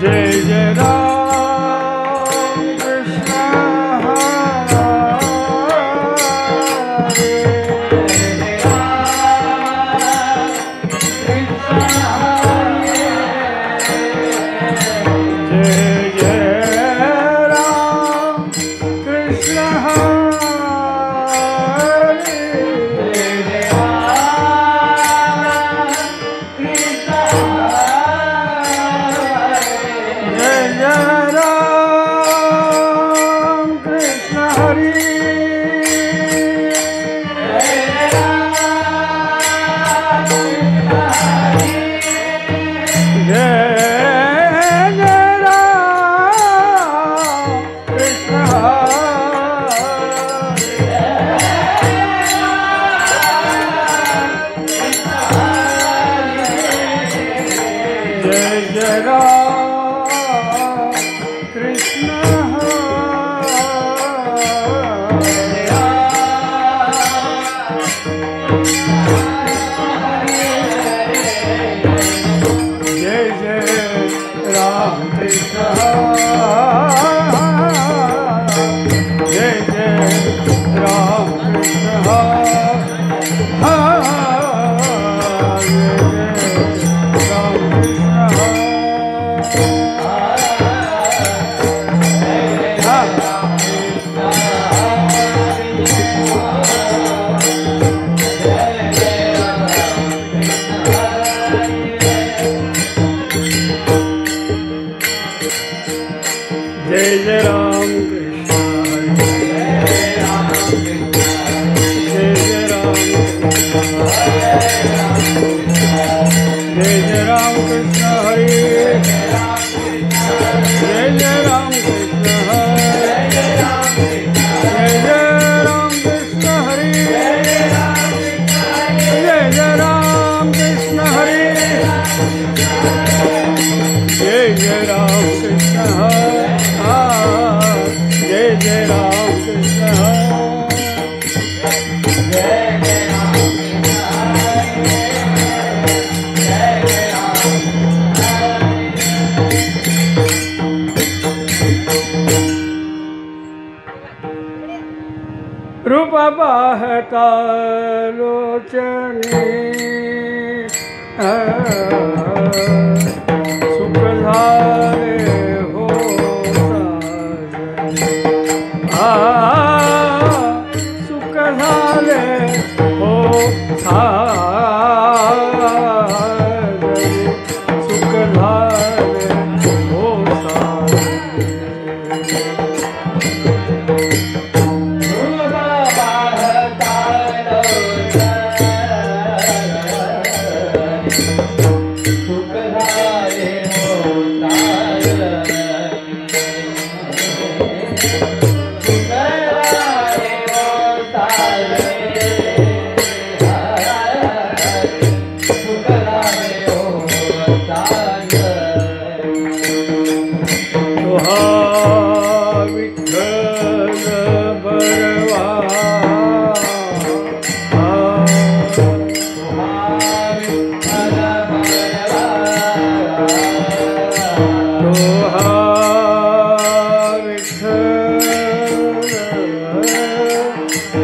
जय जय राम कृष्ण हरे जय जय राम कृष्ण रूप बहता लोचनी सुख धारे हो सुख धारे हो सुख धारे हो सुख धारे हो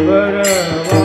भरवा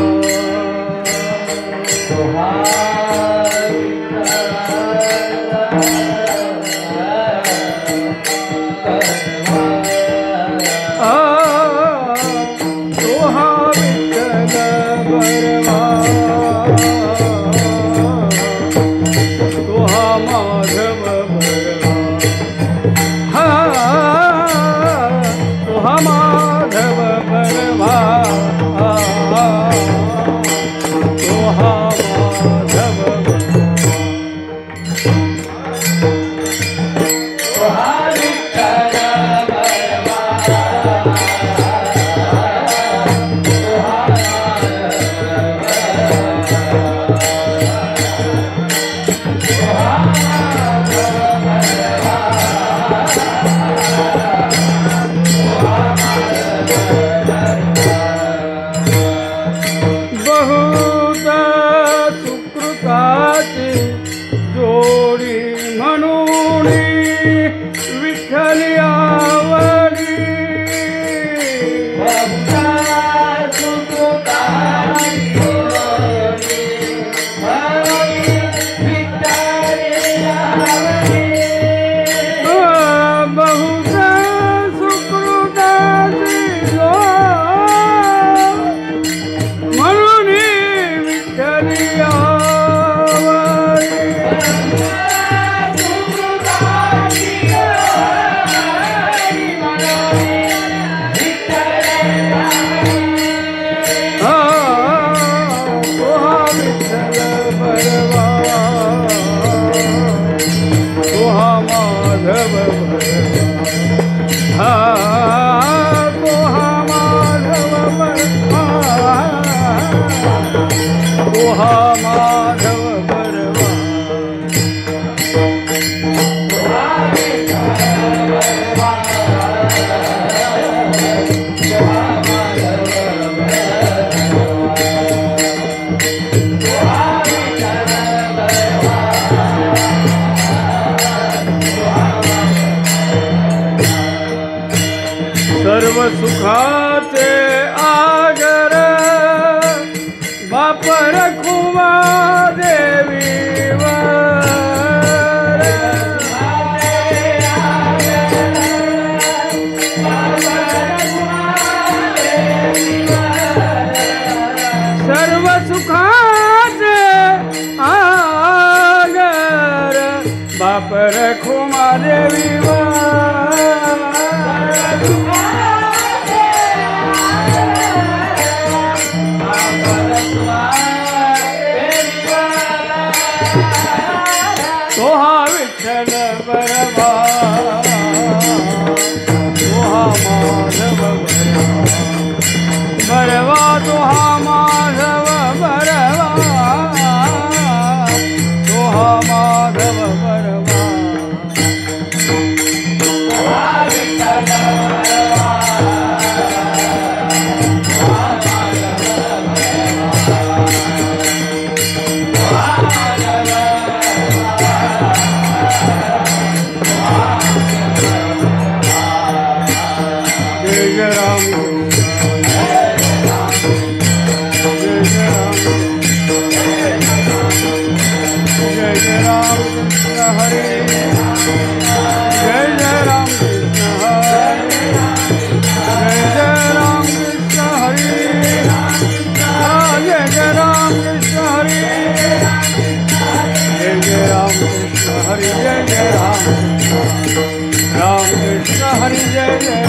सर्व सुखाचे आगर बाप रखुमा देवीवर सर्व सुखाचे आगर बाप रखुमा देवीवर तोहा विठ्ठल बरवा तोहा माधव बरवा तोहा माधव बरवा तोहा माधव बरवा तोहा विठ्ठल हरि जय जय राम राम कृष्ण हरि जय जय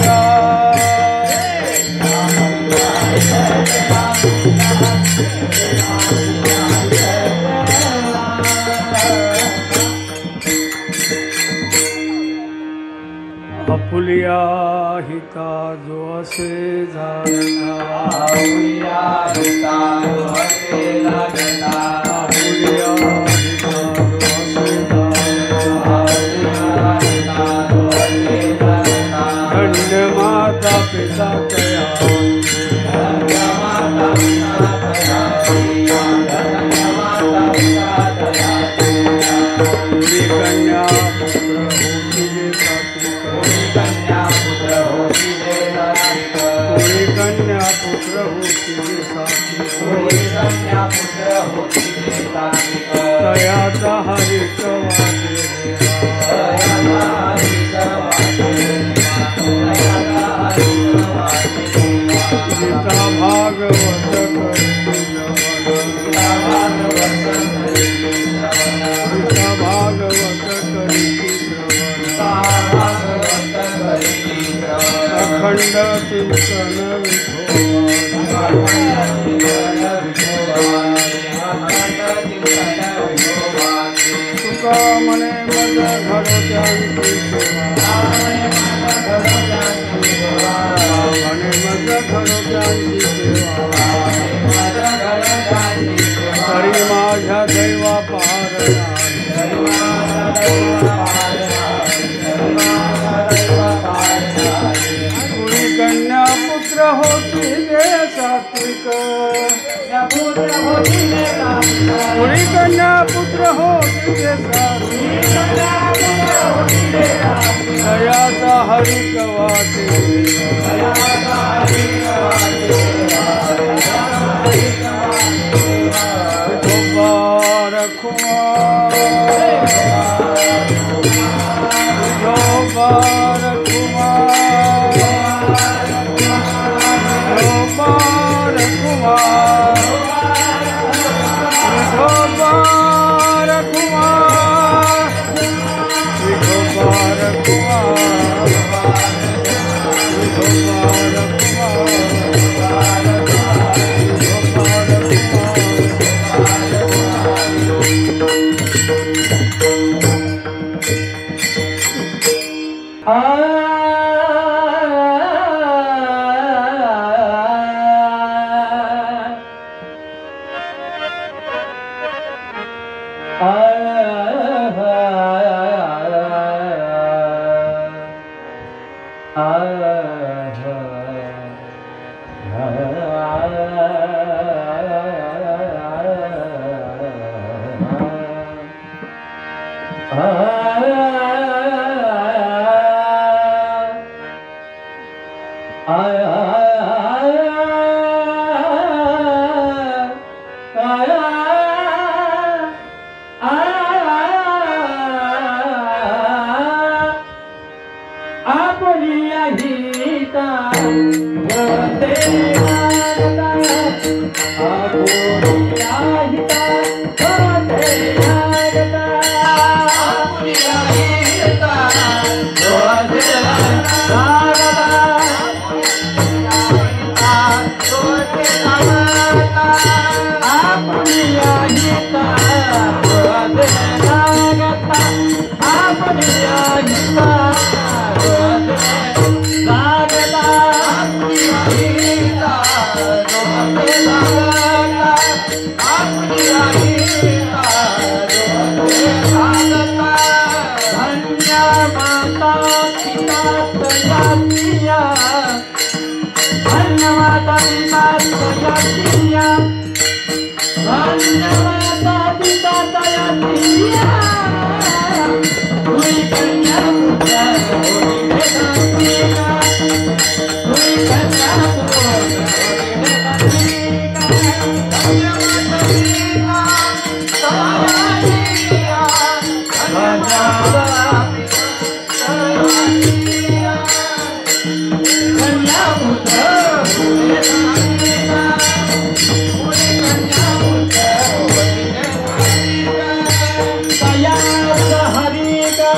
आपुलिया हिता जो असे झाला आपुलिया हिता जो असे झाला आपुलिया माता पिता तया पूरी कन्या पुत्र होती पूरी कन्या पुत्र होती सात्विक थोडी कन्यापुत्र होती जे सात्विक तयाचा हरिक वाटे तयाचा हरिक वाटे गीता भागवत करती श्रवण गीता भागवत करती श्रवण अखंड चिंतन तुका मने मज घडो त्यांची सेवा मने मज घडो त्यांची सेवा तरी माझ्या दैवा पार कुणी कन्या पुत्र होती जे सात्विक कुणी कन्या पुत्र होती जे सात्विक दयाचा हरिक वाटे विठोबा रखुमा विठोबा रखुमा विठोबा रखुमा विठोबा रखुमा विठोबा रखुमा हरी का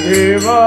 देवा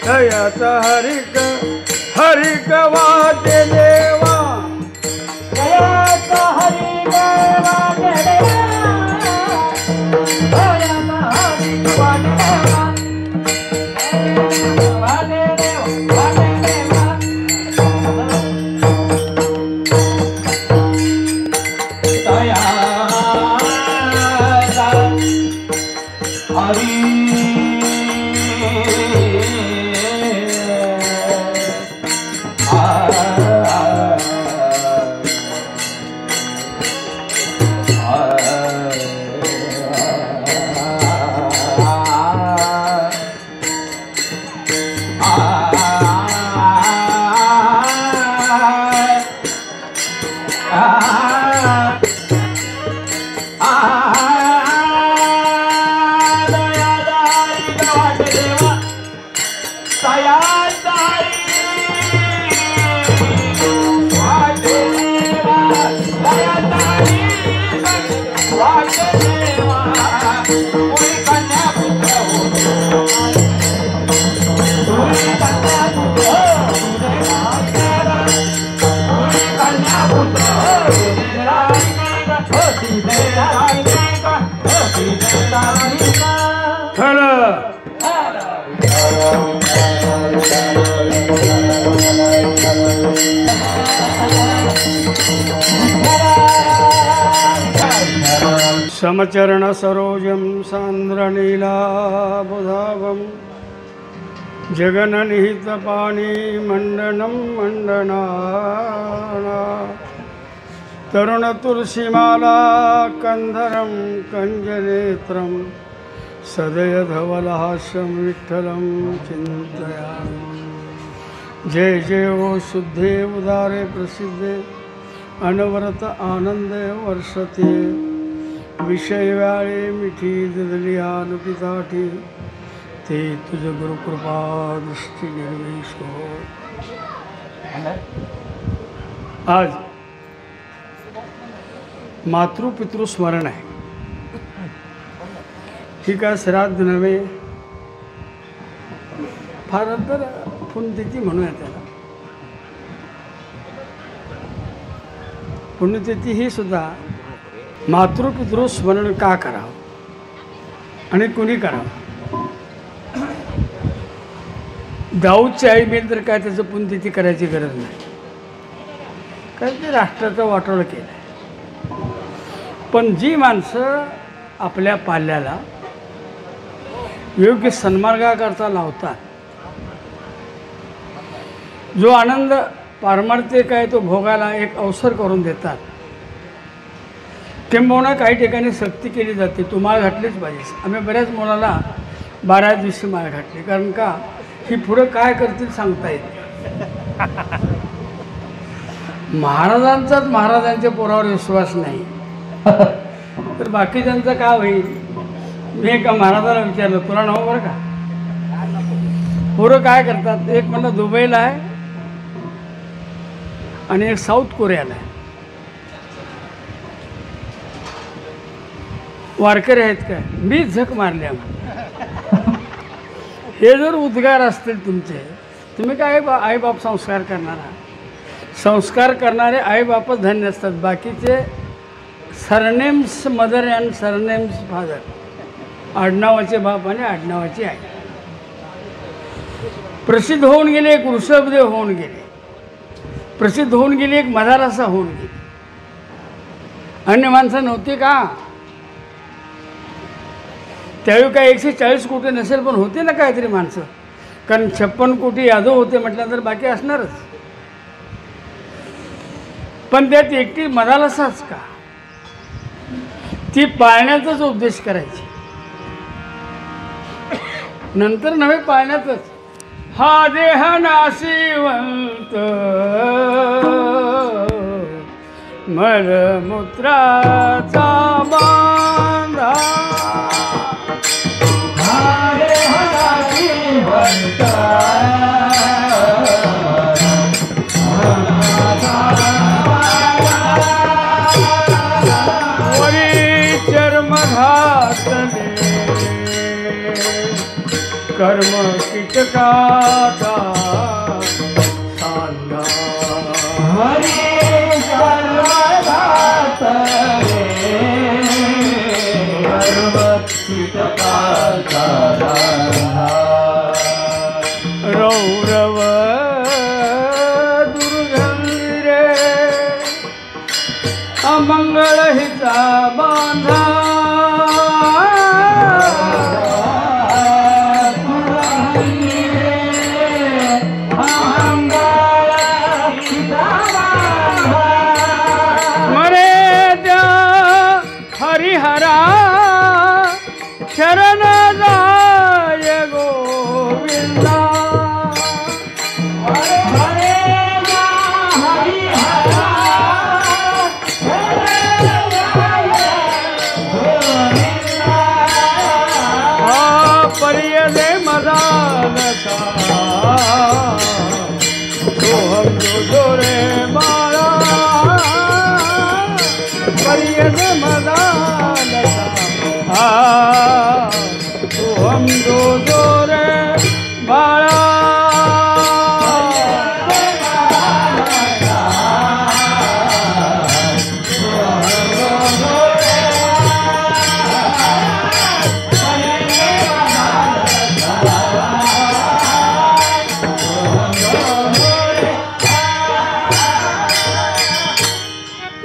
दयाचा हरिक वाटे देवा दयाचा हरिक वाटे देवा दयाचा हरिक वाटे देवा वाटे देवा दयाचा हरि समचरण सरोजं सान्द्रनीलाबुधावं जगन्निहितपाणि मण्डनं मण्डनाना तरुणतुलसीमाला कंधरं कञ्जनेत्रं सदयधवलहास्यं विठ्ठलं चिन्तयामि। जय जय ओ शुद्धे उदारे प्रसिद्धे अनवरत आनंदे वर्षते विषय व्याळे मिठी दिदली अनुपिताठी ते तुझ गुरुकृपा दृष्टी निर्वेश हो। आज मातृपितृस्मरण आहे। ही काय श्राद्ध नव्हे, फार तर पुण्यतिथी म्हणूया त्याला। पुण्यतिथी ही सुद्धा मातृपितृस्मरण का करावं आणि कुणी करावं? दाऊदची आई मेल तर काय त्याचं पुण्यतिथी करायची गरज नाही, कारण ते राष्ट्राचं वाटोळं केलं आहे। पण जी माणसं आपल्या पाल्याला योग्य सन्मार्गाकरता लावतात. जो आनंद पारमार्थिक आहे तो भोगायला एक अवसर करून देतात. किंबहुना काही ठिकाणी सक्ती केली जाते, तू माळ घातलीच पाहिजे. आम्ही बऱ्याच मुलाला 12 दिवशी माळ घातली, कारण का ही पुढं काय करतील सांगता येत. महाराजांचाच महाराजांच्या पोरावर विश्वास नाही तर बाकीच्यांचं काय होईल. मी एका महाराजाला विचारलं, तुला नाव बरं का, पोरं काय करतात, एक म्हणलं दुबईला आहे आणि एक साऊथ कोरियाला आहे. वारकरी आहेत काय, मी झक मारली आम्हाला. हे जर उद्गार असतील तुमचे, तुम्ही काय आईबाप संस्कार करणारा, संस्कार करणारे आईबापच धन्य असतात. बाकीचे surnames mother and surnames father, आडनावाचे बाप आणि आडनावाची आई. प्रसिद्ध होऊन गेले एक वृषभदेव होऊन गेले, प्रसिद्ध होऊन गेली एक मदारासा होऊन गेली. अन्य माणसं नव्हती का? त्यावेळी काय 140 कोटी नसेल, पण होते ना काहीतरी माणसं, कारण 56 कोटी यादव होते म्हटल्यानंतर बाकी असणारच. पण त्यात एकटी मदारासाच का, ती पाळण्याचाच उपदेश करायची, नंतर नव्हे पाळण्यातच. हा देह नाशिवंत मलमूत्राचा बांधा, हा देह नाशिवंत वरी चर्म घातले कर्म कीटकाचा सांगा, हरी सर्वदातले कर्म कीटकाचा सांगा. रौरव दुर्गंधीरे अमंगळ हिचा बांधा, हरिहरा शरण जाय गोविंदा. पर्यदे मदालसा सोहम जो रे बाळा, पर्यदे मदालसा सोहम जो रे बाळा.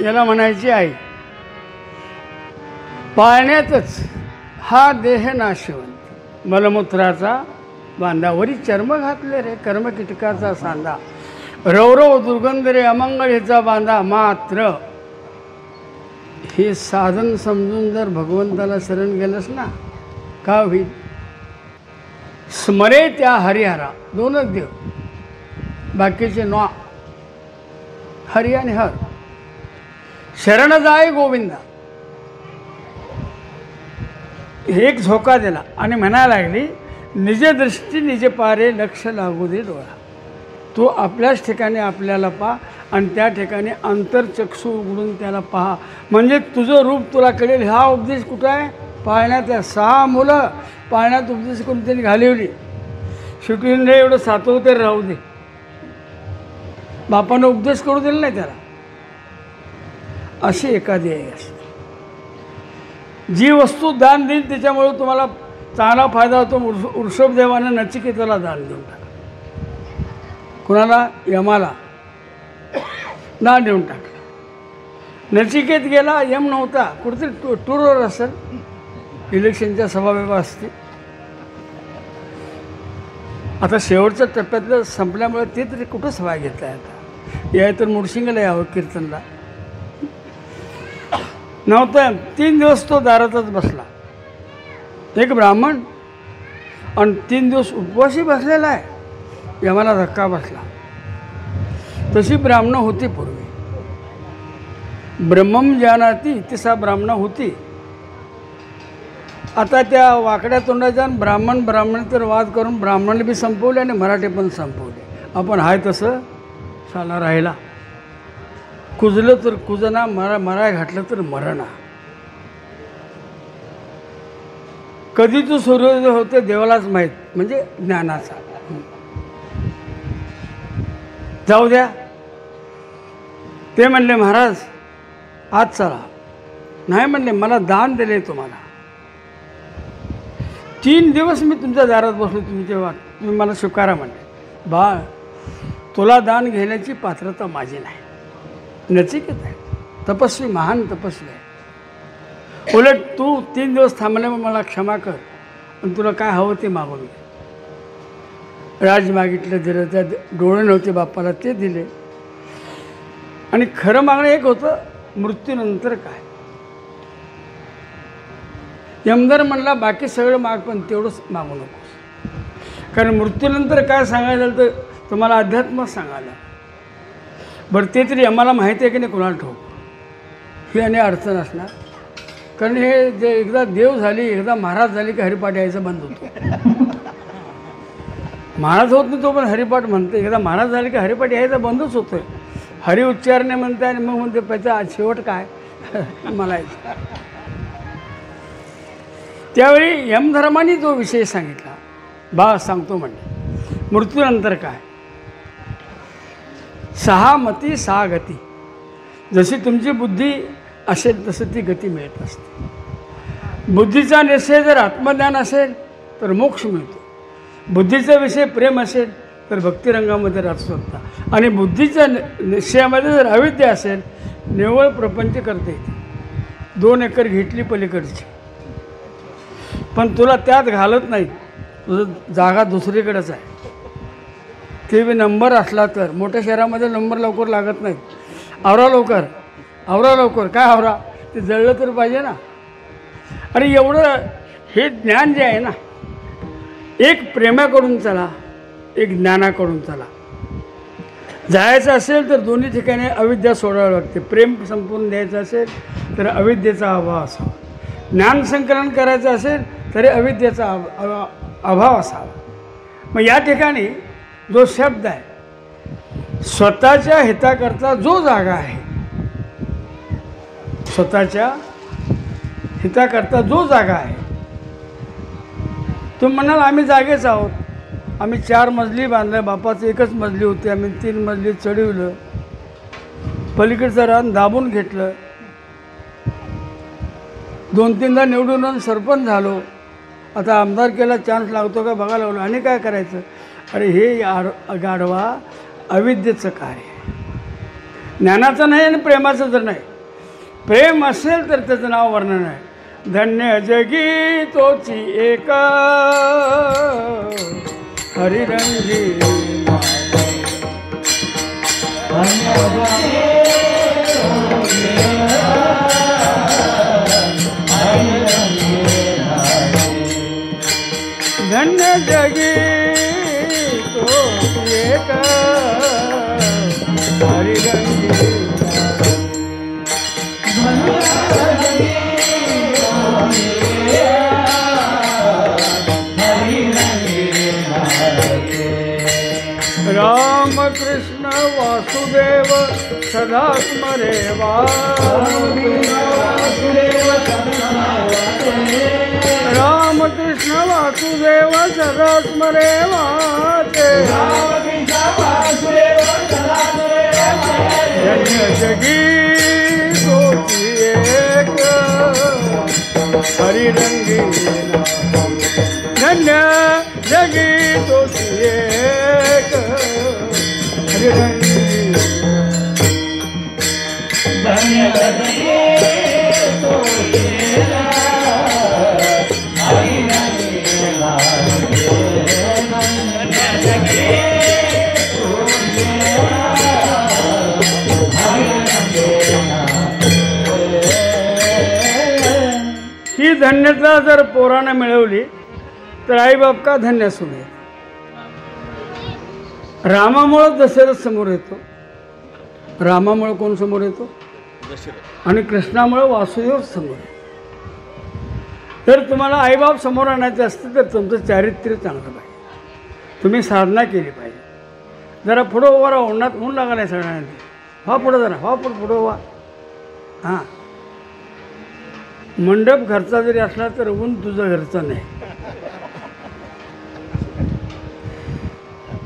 याला म्हणायची आई, पाळण्यातच हा देह नाशिवंत मलमूत्राचा बांधा, वरी चर्म घातले रे कर्म कीटकाचा सांदा, रौरव दुर्गंध रे अमंगळ ह्याचा बांधा. मात्र हे साधन समजून जर भगवंताला शरण गेलंस ना, का होईल. स्मरे त्या हरिहरा, दोनच देव, बाकीचे नॉ, हरी आणि हर. शरण जाय गोविंदा, एक झोका दिला आणि म्हणायला लागली, निजे दृष्टी निजे पारे लक्ष लागू दे डोळा. तू आपल्याच ठिकाणी आपल्याला पहा आणि त्या ठिकाणी अंतरचक्षू उघडून त्याला पहा, म्हणजे तुझं रूप तुला कळेल. हा उपदेश कुठं आहे, पाळण्यात. 6 मुलं पाळण्यात उपदेश करून त्यांनी घालवली. शिकून रे एवढं सातवं तरी राहू दे, बापानं उपदेश करू दिला नाही त्याला. अशी एखादी आहे असते. जी वस्तू दान देईल त्याच्यामुळे तुम्हाला चांगला फायदा होतो. वृषभदेवानं नचिकेताला दान देऊन टाकलं, कुणाला, यमाला दान देऊन टाकलं. नचिकेत गेला, यम नव्हता, कुठेतरी टूरवर असेल, इलेक्शनच्या सभाबिभा असते, आता शेवटच्या टप्प्यातलं संपल्यामुळे ते तरी कुठं सभा घेतला आहे आता. या तर मुडशिंगला यावं कीर्तनला नव्हतं. 3 दिवस तो दारातच बसला, एक ब्राह्मण, आणि 3 दिवस उपवासी बसलेला आहे. यमाला धक्का बसला. तशी ब्राह्मणं होती पूर्वी. ब्रह्मम जानाती तिसा ब्राह्मणं होती. आता त्या वाकड्या तोंडाच्या ब्राह्मण तर वाद करून ब्राह्मण बी संपवले आणि मराठी पण संपवले. आपण हाय तसं साला राहिला. कुजलं तर कुजना, मराय घातलं तर मरणा. कधी तू सूर्योदय होते देवालाच माहीत, म्हणजे ज्ञानाचा. जाऊ द्या. ते म्हणले महाराज आज चला. नाही म्हणले मला दान दिले तुम्हाला. 3 दिवस मी तुमच्या दारात बसलो, तुम्ही मला स्वीकारा म्हणले. बाळ तुला दान घेण्याची पात्रता माझी नाही. नचिकेत आहे, तपस्वी, महान तपस्वी आहे. उलट तू 3 दिवस थांबल्यामुळे मला क्षमा कर आणि तुला काय हवं ते मागून घे. राज मागितलं दिलं. त्या डोळे नव्हते बाप्पाला ते दिले. आणि खरं मागणं एक होतं, मृत्यूनंतर काय. यमधर म्हणला बाकी सगळं माग पण तेवढंच मागू नकोस, कारण मृत्यूनंतर काय सांगायला तर तुम्हाला अध्यात्मच सांगायला. बरं ते तरी आम्हाला माहिती आहे की नाही कोणाला ठाऊक. ही आणि अडचण असणार, कारण हे जे एकदा देव झाली, एकदा महाराज झाली की हरिपाठ यायचं बंद होतो. महाराज होत नाही तो पण हरिपाठ म्हणते. एकदा महाराज झाले की हरिपाठ यायचं बंदच होतोय. हरि उच्चारणे म्हणते आणि मग म्हणते त्याचा शेवट काय मला. त्यावेळी यमधर्माने जो विषय सांगितला, बा सांगतो म्हणजे मृत्यूनंतर काय. 6 मती 6 गती. जशी तुमची बुद्धी असेल तसं ती गती मिळत असते. बुद्धीचा निश्चय जर आत्मज्ञान असेल तर मोक्ष मिळतो. बुद्धीचा विषय प्रेम असेल तर भक्तिरंगामध्ये राहू शकता. आणि बुद्धीच्या निश्चयामध्ये जर अविद्या असेल, निव्वळ प्रपंच करता येते. 2 एकर घेतली पलीकडची, पण तुला त्यात घालत नाही. तुझं जागा दुसरीकडेच आहे. ते बी नंबर असला तर. मोठ्या शहरामध्ये नंबर लवकर लागत नाहीत. आवरा लवकर, आवरा लवकर. काय आवरा, ते जळलं तर पाहिजे ना. आणि एवढं हे ज्ञान जे आहे ना, एक प्रेमाकडून चला, एक ज्ञानाकडून चला. जायचं असेल तर दोन्ही ठिकाणी अविद्या सोडावं लागते. प्रेम संपून द्यायचं असेल तर अविद्येचा अभाव असावा. ज्ञान संकलन करायचं असेल तरी अविद्येचा अभाव असावा. मग या ठिकाणी जो शब्द आहे, स्वतःच्या हिताकरता जो जागा आहे, स्वतःच्या हिताकरता जो जागा आहे. तुम्ही म्हणाल आम्ही जागेच आहोत. आम्ही 4 मजली बांधलं, बापाचं 1च मजली होती, आम्ही 3 मजली चढवलं, पलीकडचं रान दाबून घेतलं, 2-3दा निवडून सरपंच झालो. आता आमदारकीला चान्स लागतो का बघायला लागलो. आणि काय करायचं. अरे हे गाढवा अविद्येचं कार्य आहे, ज्ञानाचं नाही आणि प्रेमाचं तर नाही. प्रेम असेल तर त्याचं नाव वर्णन आहे. धन्य जगी तोची एका हरिरंगी. धन्य जगी तोची एका हरिरंगी. राम कृष्ण वासुदेव सदा स्मरे राम कृष्ण वासुदेव सदा स्मरे धन्य जगी तोची एक हरिरंगी. धन्य जगी तोची एक हरिरंगी. धन्य जगी तोची एक हरिरंगी. धन्यता जर पोरानं मिळवली तर आईबाप का धन्य सुने. रामामुळं दशरथ समोर येतो, रामामुळं कोण समोर येतो, आणि कृष्णामुळं वासुदेव समोर येतो. तर तुम्हाला आईबाप समोर आणायचे असते तर तुमचं चारित्र्य चांगलं पाहिजे, तुम्ही साधना केली पाहिजे. जरा पुढं उभा राहा, उन्हात ऊन लागलं आहे सगळ्यांना, व्हा पुढं जरा, व्हा पुढं व्हा. हां, मंडप घरचा जरी असला तर ऊन तुझं घरचं नाही.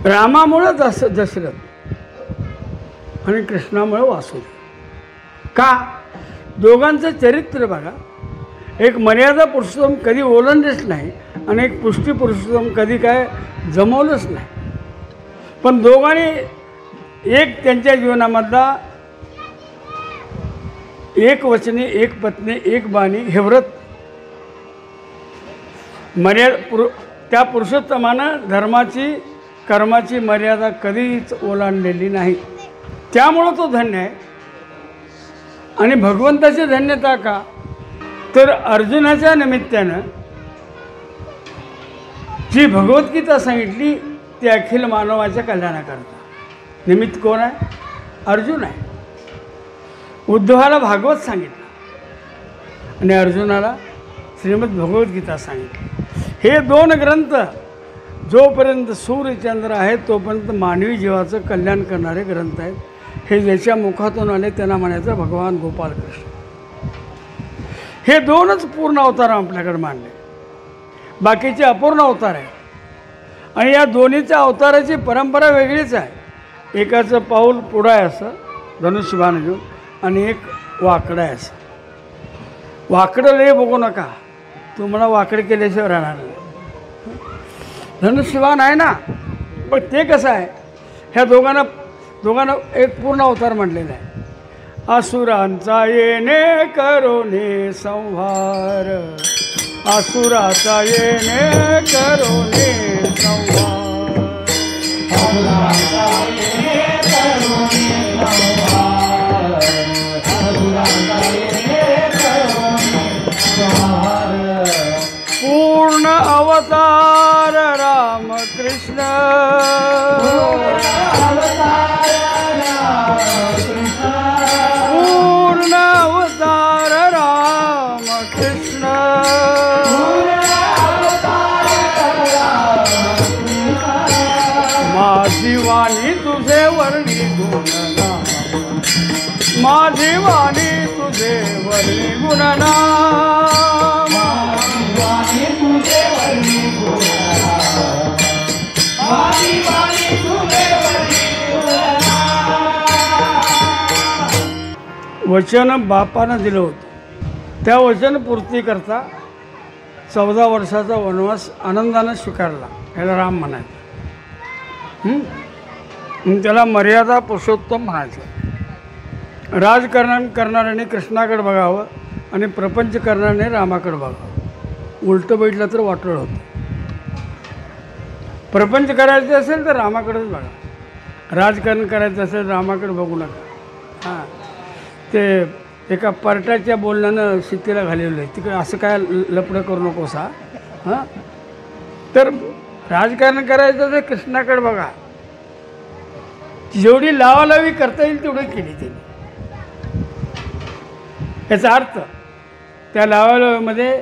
रामामुळं दशरथ आणि कृष्णामुळं वासुदेव. का? दोघांचं चरित्र बघा. एक मर्यादा पुरुषोत्तम कधी ओलांडलेच नाही आणि एक पुष्टी पुरुषोत्तम कधी काय जमवलंच नाही. पण दोघांनी एक त्यांच्या जीवनामधला एक वचने, एक पत्नी, एक बाणी हे व्रत त्या पुरुषोत्तमानं धर्माची कर्माची मर्यादा कधीच ओलांडलेली नाही. त्यामुळं तो धन्य आहे. आणि भगवंताची धन्यता का? तर अर्जुनाच्या निमित्तानं जी भगवद्गीता सांगितली ती अखिल मानवाच्या कल्याणाकरता. निमित्त कोण आहे? अर्जुन आहे. उद्धवाला भागवत सांगितलं आणि अर्जुनाला श्रीमद भगवद्गीता सांगितली. हे दोन ग्रंथ जोपर्यंत सूर्यचंद्र आहे तोपर्यंत मानवी जीवाचं कल्याण करणारे ग्रंथ आहेत. हे ज्याच्या मुखातून आले त्यांना म्हणायचं भगवान गोपालकृष्ण. हे दोनच पूर्ण अवतार आपल्याकडे मानले, बाकीचे अपूर्ण अवतार आहे. आणि या दोन्हीच्या अवताराची परंपरा वेगळीच आहे. एकाचं पाऊल पुढं आहे असं धनुष्यबाण घेऊन, आणि एक वाकडं आहे असं. वाकडं लय बघू नका, तुम्हाला वाकडं केल्याशिवाय राहणार नाही. धनुष्यबाण आहे ना, पण ते कसं आहे, ह्या दोघांना एक पूर्ण अवतार म्हटलेला आहे. असुरांचा येणे करोने संहार, असुराचा येणे करोने संहार. पूर्ण अवतार रामकृष्ण, पूर्ण अवतार रामकृष्ण. माझी वाणी तुझे वर्णी गुणनाम, माझी वाणी तुझे वर्णी गुणनाम. वचन बापानं दिलं होतं, त्या वचनपूर्ती करता 14 वर्षाचा वनवास आनंदानं स्वीकारला. ह्याला राम म्हणायचं. त्याला मर्यादा पुरुषोत्तम म्हणायचं. राजकारण करणाऱ्याने कृष्णाकडे बघावं आणि प्रपंच करणाऱ्याने रामाकडे बघावं. उलटं बैठलं तर वाटोळ होतं. प्रपंच करायचं असेल तर रामाकडेच बघा, राजकारण करायचं असेल रामाकडे बघू नका. हां, ते एका पार्टाच्या बोलण्यानं सीतेला घालवलं आहे तिकडे, असं काय लपडं करू नकोस. हां, तर राजकारण करायचं तर कृष्णाकडे बघा. जेवढी लावालावी करता येईल तेवढी केली त्यांनी. याचा अर्थ त्या लावालावीमध्ये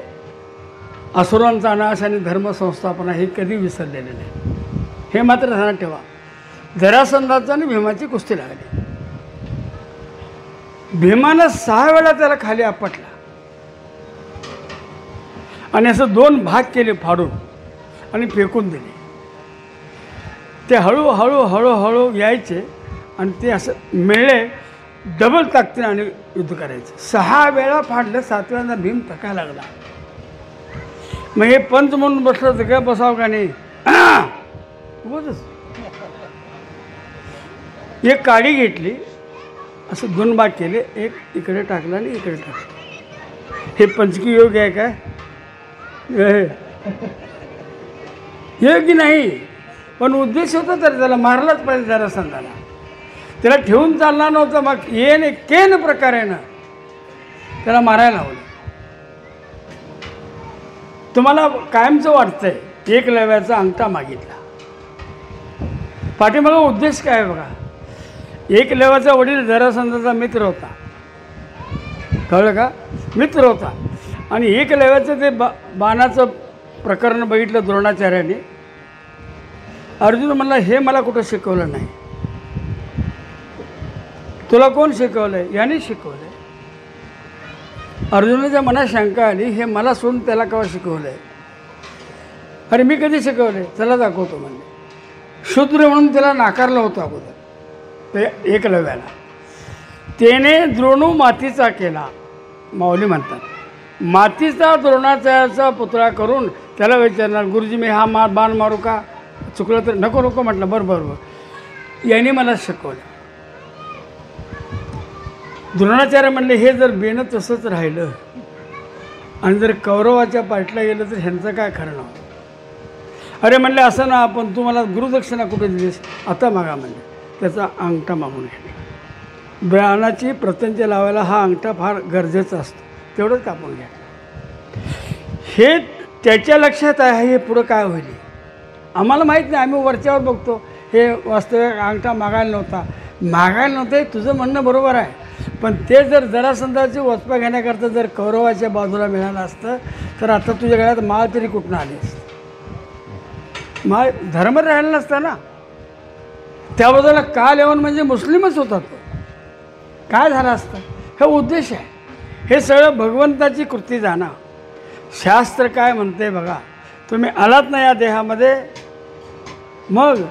असुरांचा नाश आणि धर्मसंस्थापना हे कधी विसरलेले नाही. हे मात्र ध्यानात ठेवा. जरासंधाचा आणि भीमाची कुस्ती लागली. भीमानं 6 वेळा त्याला खाली आपटला आणि असं 2 भाग केले फाडून आणि फेकून दिले. ते हळूहळू हळूहळू यायचे आणि ते असं मिळले डबल ताकदीने आणि युद्ध करायचं. 6 वेळा फाडलं, 7व्यांदा भीम थकायला लागला. मग हे पंच म्हणून बसलं तर काय बसावं का नाही. उगाचच एक काडी घेतली, असं 2 भाग केले, एक इकडे टाकलं आणि इकडे टाकलं. हे पंचकी योग आहे काय? योगी नाही, पण उद्देश होता तर त्याला मारलाच पाहिजे. जरासंधाला त्याला ठेवून चालणार नव्हतं. मग केन प्रकारेनं त्याला मारायला लावलं. तुम्हाला कायमचं वाटतंय एकलव्याचा अंगठा मागितला. पाठीमागा उद्देश काय आहे बघा. एकलव्याचा वडील जरासंधाचा मित्र होता, कळलं का, मित्र होता. आणि एकलव्याचं ते बाणाचं प्रकरण बघितलं द्रोणाचार्याने. अर्जुन म्हणला, हे मला कुठं शिकवलं नाही, तुला कोण शिकवलं आहे? याने शिकवलं आहे. अर्जुनाच्या मनात शंका आली, हे मला सोडून त्याला केव्हा शिकवलं आहे? अरे मी कधी शिकवलं आहे? चला दाखवतो म्हणजे. शूद्र म्हणून त्याला नाकारलं होतं अगोदर ते एकलव्याला. त्याने द्रोणू मातीचा केला, माऊली म्हणतात. मातीचा द्रोणाचार्याचा पुतळा करून त्याला विचारणार, गुरुजी मी हा बाण मारू का? चुकलं तर नको नको म्हटलं. बरोबर याने मला शिकवलं. द्रोणाचार्य म्हणले, हे जर बेनं तसंच राहिलं आणि जर कौरवाच्या पाठला गेलं तर ह्यांचं काय खरं नव्हतं. अरे म्हणले, असं ना, आपण तुम्हाला गुरुदक्षिणा कुठे दिलीस? आता मागा म्हणले. त्याचा अंगठा मागून घ्या. बाणाची प्रत्यंच लावायला हा अंगठा फार गरजेचा असतो, तेवढंच कापून घ्या. हे त्याच्या लक्षात आहे. हे पुढं काय होईल आम्हाला माहीत नाही, आम्ही वरच्यावर बघतो. हे वास्तविक अंगठा मागायला नव्हता हे तुझं म्हणणं बरोबर आहे. पण ते जर जरासंधाची वचपा घेण्याकरता जर कौरवाच्या बाजूला मिळालं असतं तर आता तुझ्या गळ्यात माळ तरी कुठून आली असते? माळ धर्म राहिला नसता ना. त्या बाजूला काल येऊन म्हणजे मुस्लिमच होता तो. काय झालं असतं? हे उद्देश आहे. हे सगळं भगवंताची कृती जाणा. शास्त्र काय म्हणते बघा. तुम्ही आलात ना या देहामध्ये, मग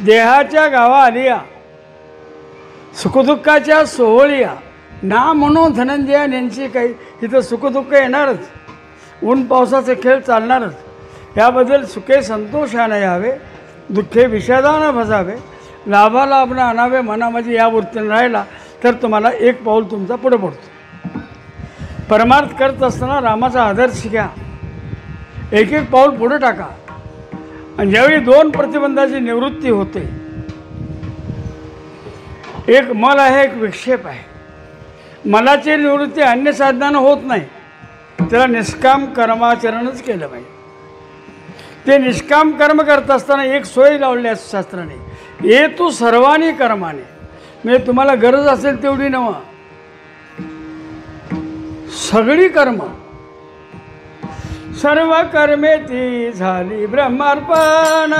देहाच्या गावा आलिया, सुखदुःखाच्या सोहळिया ना म्हणून धनंजया यांची काही. इथं सुखदुःख येणारच, ऊन पावसाचे खेळ चालणारच. याबद्दल सुखे संतोषाने यावे, दुःखे विषादानं भजावे, लाभालाभ न आणावे मनामध्ये या वृत्तीने राहिला तर तुम्हाला एक पाऊल तुमचा पुढे पडतो. परमार्थ करत असताना रामाचा आदर्श घ्या, एक एक पाऊल पुढे टाका. आणि ज्यावेळी दोन प्रतिबंधाची निवृत्ती होते, एक मल आहे, एक विक्षेप आहे. मलाची निवृत्ती अन्य साधनानं होत नाही, त्याला निष्काम कर्माचरणच केलं पाहिजे. ते निष्काम कर्म करत असताना एक सोय लावली आहे शास्त्राने, ये तू सर्वानी कर्माने. म्हणजे तुम्हाला गरज असेल तेवढी नव्ह, सगळी कर्म. सर्व कर्मे ती झाली ब्रह्मार्पण,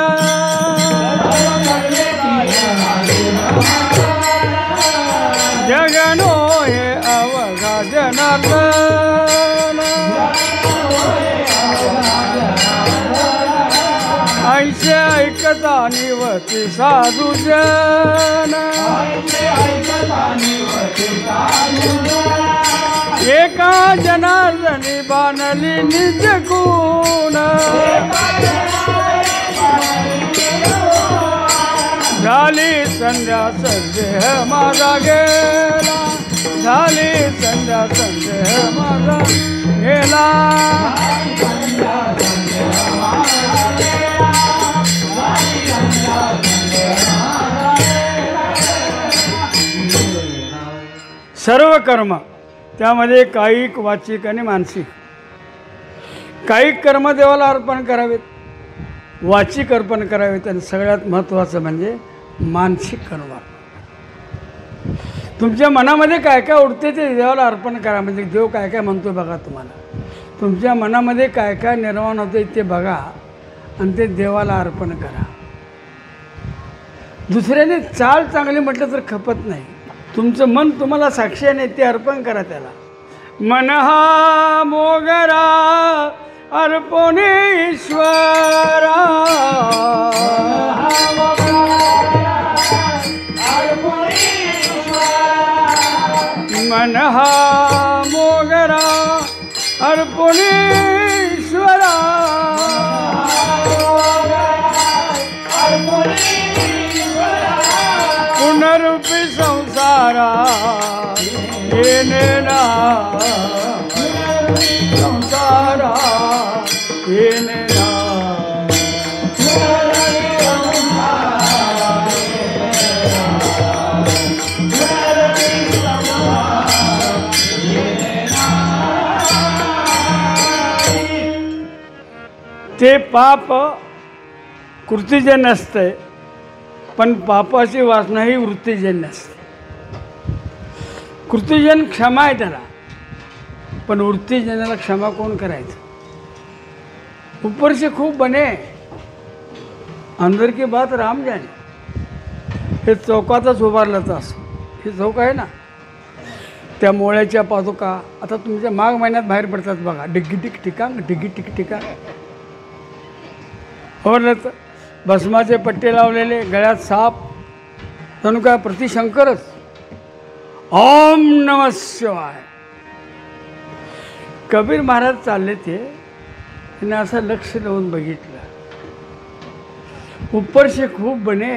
जगनो हे अवघा जनार्दन, ऐसे ऐकता निवती साधू जन, एका जनार्दनी बाणली निज गुण, झाली संध्या संदेह माझा गेला, झाली संध्या संदेह माझा गेला. सर्व कर्म, त्यामध्ये कायिक, वाचिक आणि मानसिक. कायिक कर्म देवाला अर्पण करावेत, वाचिक अर्पण करावेत, आणि सगळ्यात महत्त्वाचं म्हणजे मानसिक कर्म. तुमच्या मनामध्ये काय काय उडते ते देवाला अर्पण करा. म्हणजे देव काय काय म्हणतो बघा. तुम्हाला तुमच्या मनामध्ये काय काय निर्माण होते ते बघा आणि ते देवाला अर्पण करा. दुसऱ्याने चाल चांगली म्हटलं तर खपत नाही. तुमचं मन तुम्हाला साक्षीने ते अर्पण करा त्याला. मन हा मोगरा अर्पण ईश्वरा, मन हा मोगरा अर्पण ईश्वरा, पुनरुपी संसारा येणे ना, संसारा येणे ना. ते पाप कृतीजन्य असते, पण पापाची वासना ही वृत्तीजन्य असते. कृतीजन्य क्षमा आहे त्याला, पण वृत्तीजन्याला क्षमा कोण करायचं? ऊपर से खूप बने अंदर की बात राम जाने. हे चौकातच उभारलं असं. हे चौक आहे ना, त्या मोळ्याच्या पादुका आता तुमच्या माघ महिन्यात बाहेर पडतात बघा. डिग्गी टिक टिकांग डिग्गी टिक टिका तर भस्माचे पट्टे लावलेले, गळ्यात साप, जणू काय प्रतिशंकरच. ओम नमः शिवाय. कबीर महाराज चालले ते, त्यांनी असं लक्ष लावून बघितलं. ऊपर से खूप बने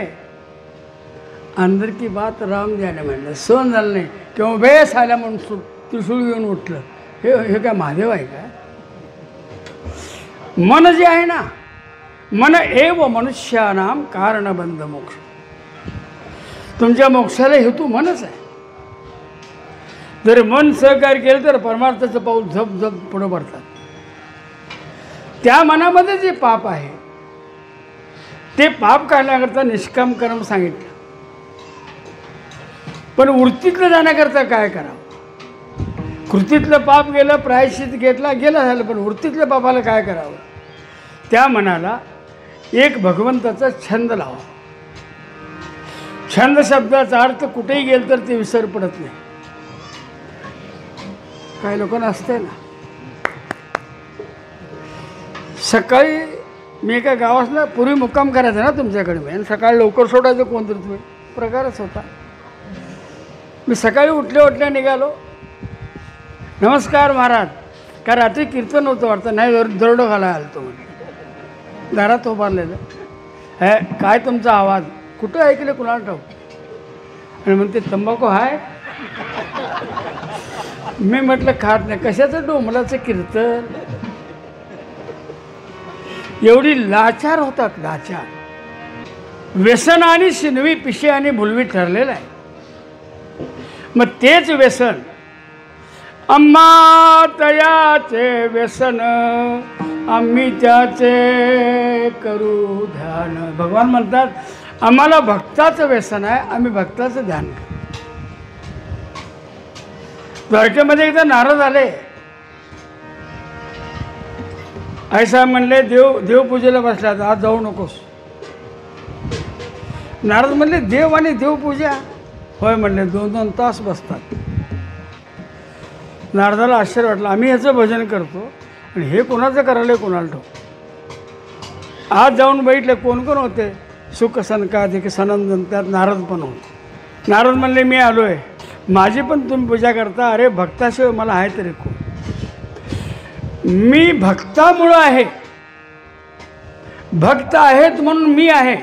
अंदर की बात राम जाने म्हणलं. सहन झालं नाही किंवा बेस आल्या म्हणून त्रिशूळ घेऊन उठलं. हे काय महादेव आहे काय? मन जे आहे ना, मन एव मनुष्यानाम कारणबंध मोक्ष. तुमच्या मोक्षाला हेतू मनच आहे. जर मन सहकार्य केलं तर परमार्थाचं पाऊल झप झप पुढं पडतात. त्या मनामध्ये जे पाप आहे ते पाप काढण्याकरता निष्काम कर्म सांगितलं. पण वृत्तीतलं जाण्याकरता काय करावं? कृतीतलं पाप गेलं, प्रायश्चित घेतला गेलं झालं, पण वृत्तीतल्या पापाला काय करावं? त्या मनाला एक भगवंताचा छंद लावा. छंद शब्दाचा अर्थ कुठेही गेलं तर ते विसर पडत नाही. काही लोकांना असते ना, सकाळी मी एका गावातला पूर्वी मुक्काम करायचा ना तुमच्याकडे मी, आणि सकाळी लवकर सोडायचं कोणतरी तुम्ही प्रकारच होता. मी सकाळी उठल्या निघालो. नमस्कार महाराज, का रात्री कीर्तन होतं वाटतं? नाही, दरोडं घालायला आलो तो म्हणजे दारात उभारलेलं. हे काय तुमचा आवाज कुठं ऐकलं कुणाला ठाऊक? आणि म्हणते तंबाखू हाय. मी म्हटलं खात नाही. कशाचं डोंबलाचं कीर्तन? एवढी लाचार होतात, लाचार. व्यसन आणि शिनवी पिशे आणि भुलवी ठरलेलं आहे. मग तेच व्यसन, आम्हा तयाचे व्यसन आम्ही त्याचे करू ध्यान. भगवान म्हणतात आम्हाला भक्ताचं व्यसन आहे, आम्ही भक्ताचं ध्यान करू. द्वारकेमध्ये एकदा नारद आले. ऐसा म्हणले देवपूजेला बसल्यात, आज जाऊ नकोस. नारद म्हणले देव आणि देवपूजा? होय म्हणले, 2-2 तास बसतात. नारदाला आश्चर्य वाटलं. आम्ही ह्याचं भजन करतो आणि हे कोणाचं करायला कोणाला ठाऊक. आज जाऊन बघितलं कोण कोण होते. सुख सनकाधिक सनंदन, त्यात नारद पण होते. नारद म्हणले मी आलो आहे, माझी पण तुम्ही पूजा करता. अरे भक्ताशिवाय मला आहे तरी कोण? मी भक्तामुळं आहे. भक्त आहेत म्हणून मी आहे.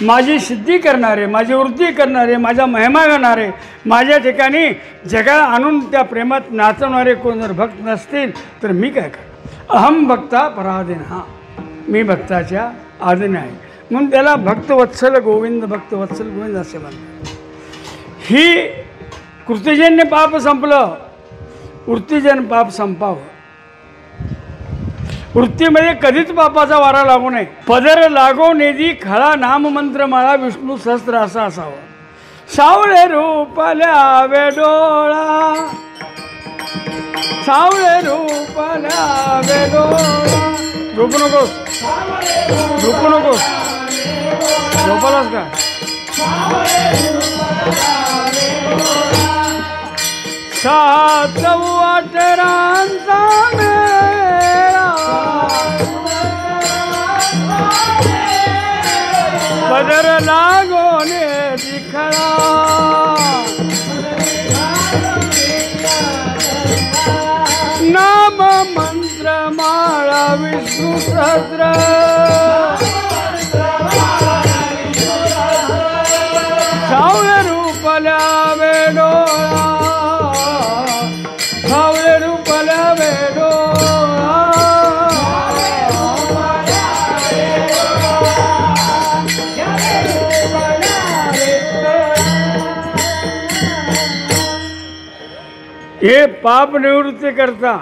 माझी सिद्धी करणारे, माझी वृद्धी करणारे, माझा महिमा घेणारे, माझ्या ठिकाणी जगाला आणून त्या प्रेमात नाचवणारे कोण जर भक्त नसतील तर मी काय कर? अहम भक्ता पराधीन. हा, मी भक्ताच्या आधीन आहे. म्हणून त्याला भक्तवत्सल गोविंद, भक्तवत्सल गोविंद असे म्हणतात. ही कृतीजन्य पाप संपलं, वृत्तीजन्य पाप संपावं. वृत्तीमध्ये कधीच पापाचा वारा लागू नये. पदर लागो निधी खळा नाममंत्र माळा विष्णू सहस्त्र असा असावं. सावळे रूपाल्या वेडोळा, सावळे रूपाल्या वेडोळा. झोपू नकोस, झोपू नकोस. झोपालास का? सात वाटरांचा मेळा, पदर लागोने दिखळा. नाम मंत्र माळा विष्णू सहस्र. सावळे रूपल्या वेडोळा, सावळे रूपल्या वेडोळा. हे पाप निवृत्ती करता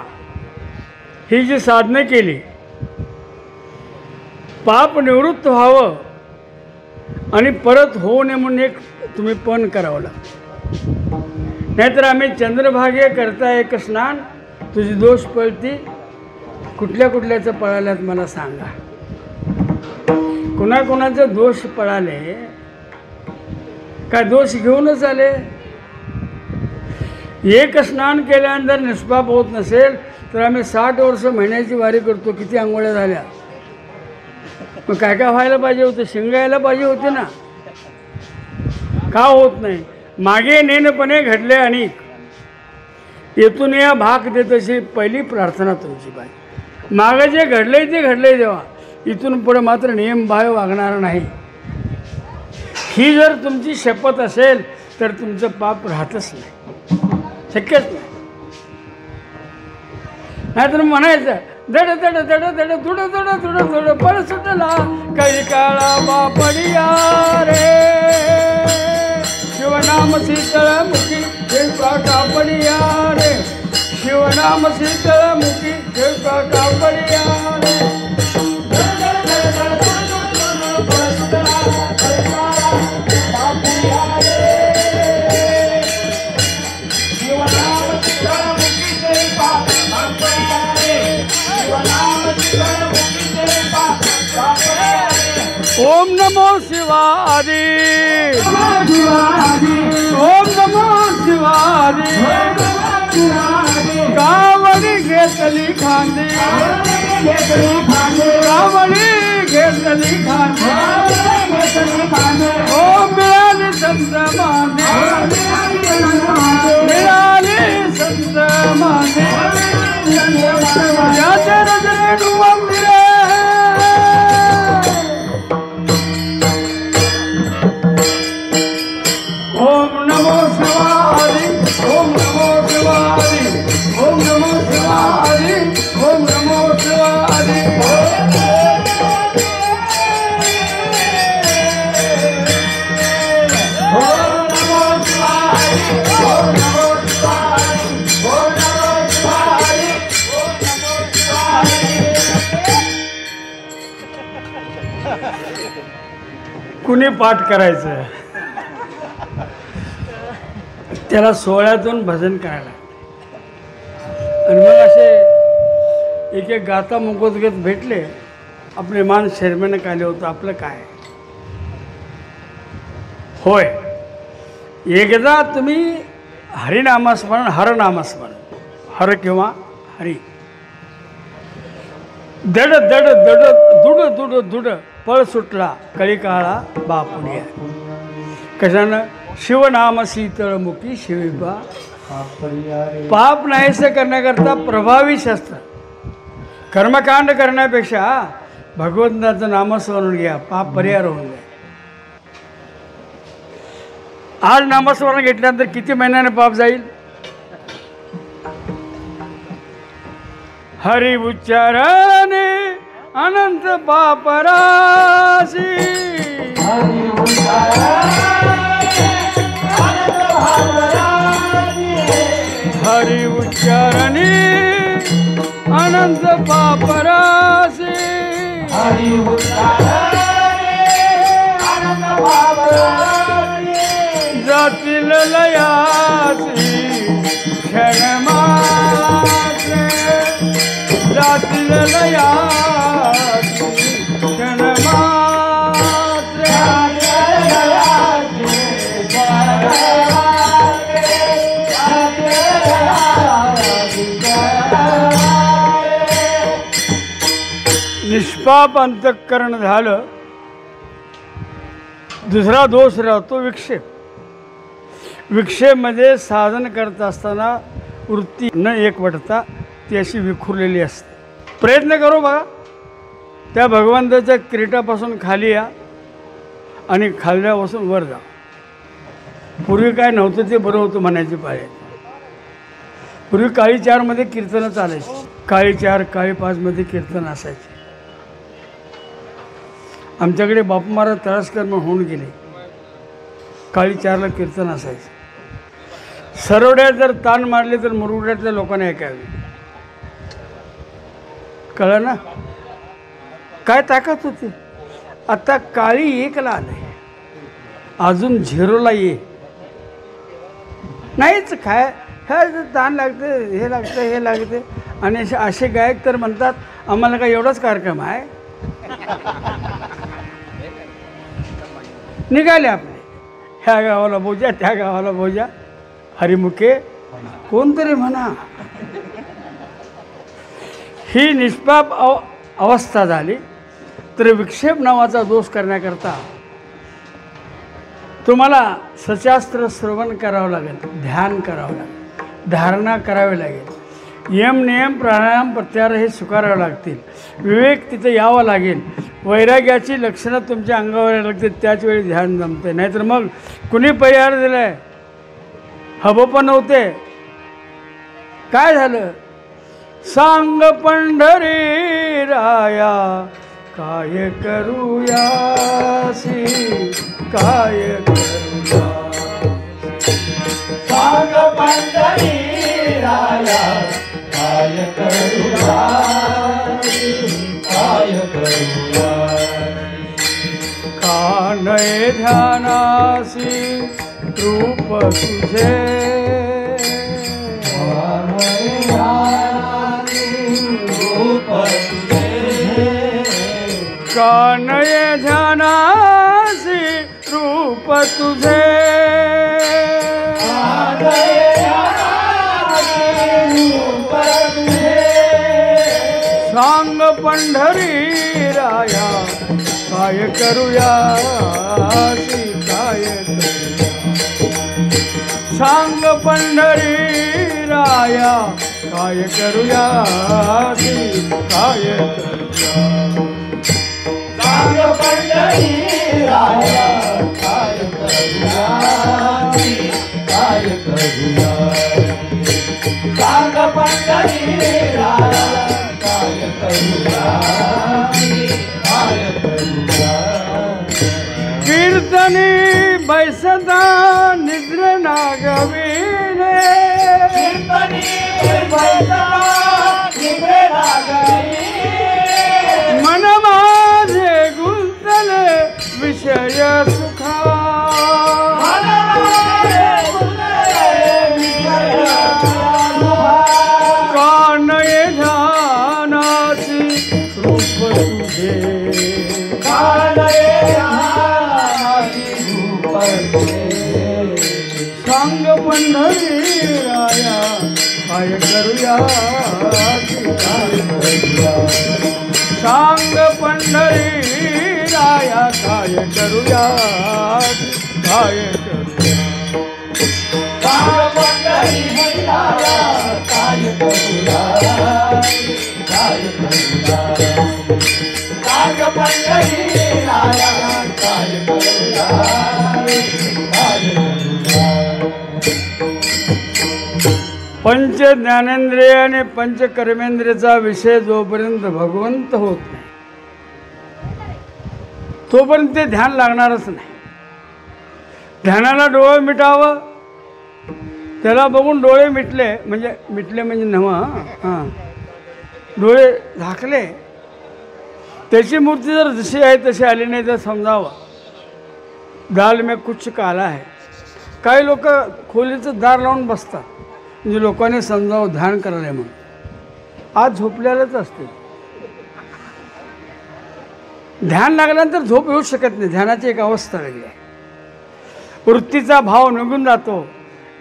ही जी साधनं केली पाप निवृत्त व्हावं आणि परत होऊ नये म्हणून एक तुम्ही पण करावं लागतं. नाहीतर आम्ही चंद्रभागे करता एक स्नान, तुझी दोष पळती, कुठल्या कुठल्याचं पळाल्यात मला सांगा. कुणाकुणाचं दोष पळाले, काय दोष घेऊनच आले. एक स्नान केल्यानंतर निष्पाप होत नसेल तर आम्ही 60 वर्ष महिन्याची वारी करतो. किती आंघोळ्या झाल्या. मग काय काय व्हायला पाहिजे होतं, शिंगायला पाहिजे होते ना. का होत नाही. मागे नेनपणे घडले अनेक, येथून या भाग देत अशी पहिली प्रार्थना तुमची पाहिजे. मागं जे घडलंय ते घडलंय देवा, इथून पुढे मात्र नियमबाह्य वागणार नाही. ही जर तुमची शपथ असेल तर तुमचं पाप राहतच नाही, शक्यच नाही. नाहीतर म्हणायचं दड दड दड दड दुड दुड दुड दुड पळ सुटला काही काळा बापडिया रे, शिवनाम शीतळ मुखी देवका कापडिया रे, शिवनाम शीतळ मुखी देवका कापडिया रे. ओम नमो शिवाय, ओम नमो शिवाय. कावडी घेतली खांदी, कावडी घेतली खांदी, ओम मिळाली संत मांदी, मिळाली संत मांदी. याच्या रजने डुबले ओम नमो शिवाय, ओम नमो शिवाय, ओम नमो शिवाय, ओम नमो शिवाय. कुणी पाठ करायचं, त्याला सोहळ्यातून भजन करायला. आणि मग असे एक एक गाता मुकोदगत भेटले, आपले मान शर्मेनं काले होतं. आपलं काय होय, एकदा तुम्ही हरिनामस्मरण, हरनामस्मरण, हर किंवा हरी, दड दड दड दुड दुड दुड पळ सुटला कळी काळा बापुडिया. कशानं? शिवनाम शीतळमुखी शिविबा. पाप नाहीसे करण्याकरता प्रभावी शस्त्र. कर्मकांड करण्यापेक्षा भगवंताचं नामस्मरण घ्या, पाप परिहार होऊन जाईल. आज नामस्मरण घेतल्यानंतर किती महिन्याने पाप जाईल? हरि उच्चारणे अनंत पापराशी, हरि उच्चारणे अनंत पापराशी, जातील लयासी क्षणमात्रे, जातील लयासी क्षणमात्रे. निष्पाप अंतःकरण झालं. दुसरा दोष राहतो विक्षेप. विक्षेपमध्ये साधन करत असताना वृत्ती न एकवटता ती अशी विखुरलेली असते. प्रयत्न करू बघा, त्या भगवंताच्या किरीटापासून खाली या आणि खालल्यापासून वर जा. पूर्वी काय नव्हतं ते बरं होतं म्हणायची पाळी. पूर्वी काळी 4मध्ये कीर्तनं चालायची. काळी 4 काळी 5मध्ये कीर्तन असायचे. आमच्याकडे बापू महाराज तळासकर म्हणून होऊन गेले. काळी 4ला कीर्तन असायचं. सरवड्यात जर ताण मारले तर मुरगुड्यातल्या लोकांना ऐकावे. कळलं ना? काय ताकद होती. आता काळी एकला आलंय, अजून झिरोला ये नाहीच. काय हे ताण लागते, हे लागतं, हे लागते. आणि असे गायक तर म्हणतात आम्हाला काय एवढाच कार्यक्रम आहे. निघाले आपले, ह्या गावाला बोजा, त्या गावाला बोजा, हरिमुखे कोणतरी म्हणा. ही निष्पाप अवस्था झाली. तर विक्षेप नावाचा दोष करण्याकरता तुम्हाला सशास्त्र श्रवण करावं लागेल, ध्यान करावं लागेल, धारणा करावी लागेल, यम नियम प्राणायाम प्रत्याहार हे स्वीकारावे लागतील, विवेक तिथे यावं लागेल, वैराग्याची लक्षणं तुमच्या अंगावर यायला लागतील. त्याच वेळी ध्यान जमते. नाहीतर मग कुणी परिहार दिला आहे, हबं पण नव्हते. काय झालं? सांग पंढरी राया काय करूयासी, काय करूया. सांग पंढरी राया काय करूया, काय करूया. कानये ध्यानासी रूप तुझे, रूप तुझे. कानये ध्यानासी रूप तुझे, रूप तुझे. सांग पंढरी राया काय करूया, काय करूया. सांग पंढरी राया काय करूया, काय करूया. सांग पंढरी राया काय करूया, काय करूया. सांग पंढरी राया काय करूया, काय करूया. कीर्तनी बैसता निद्र नागविले, कीर्तनी बैसता निद्रे नागविले. मन माझे गुंतले विषय सुखा, कानये ध्यानासी रूप तुझे, सांग पंढरी राया काय करूया, काय करूया. सांग पंढरी राया काय करूया, काय करूया. सांग पंढरी राया काय करूया, काय करूया. सांग पंढरी राया काय करूया, काय करूया. पंच ज्ञानेंद्रिय आणि पंच कर्मेंद्रियचा विषय जोपर्यंत भगवंत होत नाही तोपर्यंत ते ध्यान लागणारच नाही. ध्यानाला डोळे मिटावं, त्याला बघून डोळे मिटले म्हणजे नव्हा, हां डोळे झाकले, त्याची मूर्ती जर जशी आहे तशी आली नाही तर समजावं दाल में कुछ काला आहे. काही लोक खोलीचं दार लावून बसतात म्हणजे लोकांनी समजावं ध्यान करायला म्हणून. आज झोपलेलंच असते. ध्यान लागल्यानंतर झोप येऊ शकत नाही. ध्यानाची एक अवस्था वेगळी आहे. वृत्तीचा भाव निघून जातो.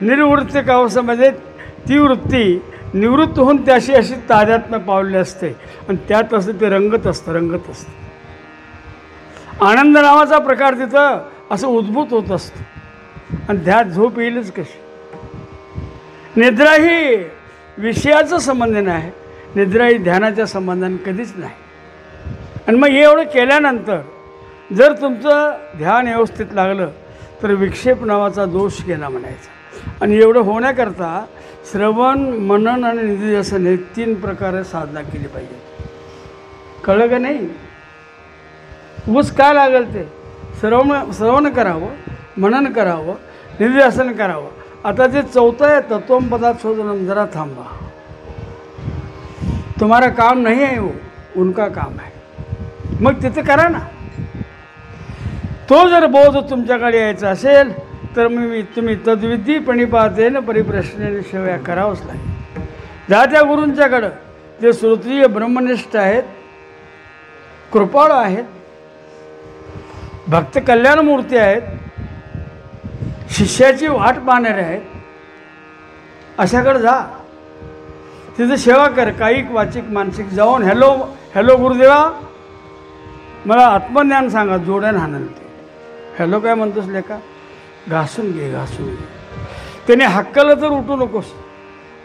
निर्वृत्तिक अवस्थेमध्ये ती वृत्ती निवृत्त होऊन त्याशी अशी तादात्म्य पावलेली असते आणि त्यात असं ते रंगत असतं. आनंद नावाचा प्रकार तिथं असं उद्भूत होत असतो आणि त्यात झोप येईलच कशी. निद्रा ही विषयाचा संबंध नाही, निद्रा ही ध्यानाच्या संबंधाने कधीच नाही. आणि मग हे एवढं केल्यानंतर जर तुमचं ध्यान व्यवस्थित लागलं तर विक्षेप नावाचा दोष गेला म्हणायचा. आणि एवढं होण्याकरता श्रवण, मनन आणि निधिध्यासन हे 3 प्रकारे साधना केली पाहिजे. कळलं का नाही? उगाच काय लागेल ते श्रवण करावं, मनन करावं, निधिध्यासन करावं. आता जे 4थं आहे तत्वम पदार्थ शोधनम, जरा थांबा. तुम्हारा काम नहीं है वो, उनका काम है. मग तिथं करा ना. तो जर बोध तुमच्याकडे यायचा असेल तर तुम्ही तद्विधीपणे पाहते ना परिप्रश्नाने सेवा करावंच लागेल. जा त्या गुरूंच्याकडं जे श्रोत्रिय ब्रह्मनिष्ठ आहेत, कृपाळू आहेत, भक्त कल्याणमूर्ती आहेत, शिष्याची वाट पाहणारे आहेत, अशाकडे जा. तिथं सेवा कर, कायिक वाचिक मानसिक. जाऊन हॅलो गुरुदेवा मला आत्मज्ञान सांगा, जोड्यान हाणते. हॅलो काय म्हणतोस लेका, घासून घे. त्याने हक्कलं तर उठू नकोस,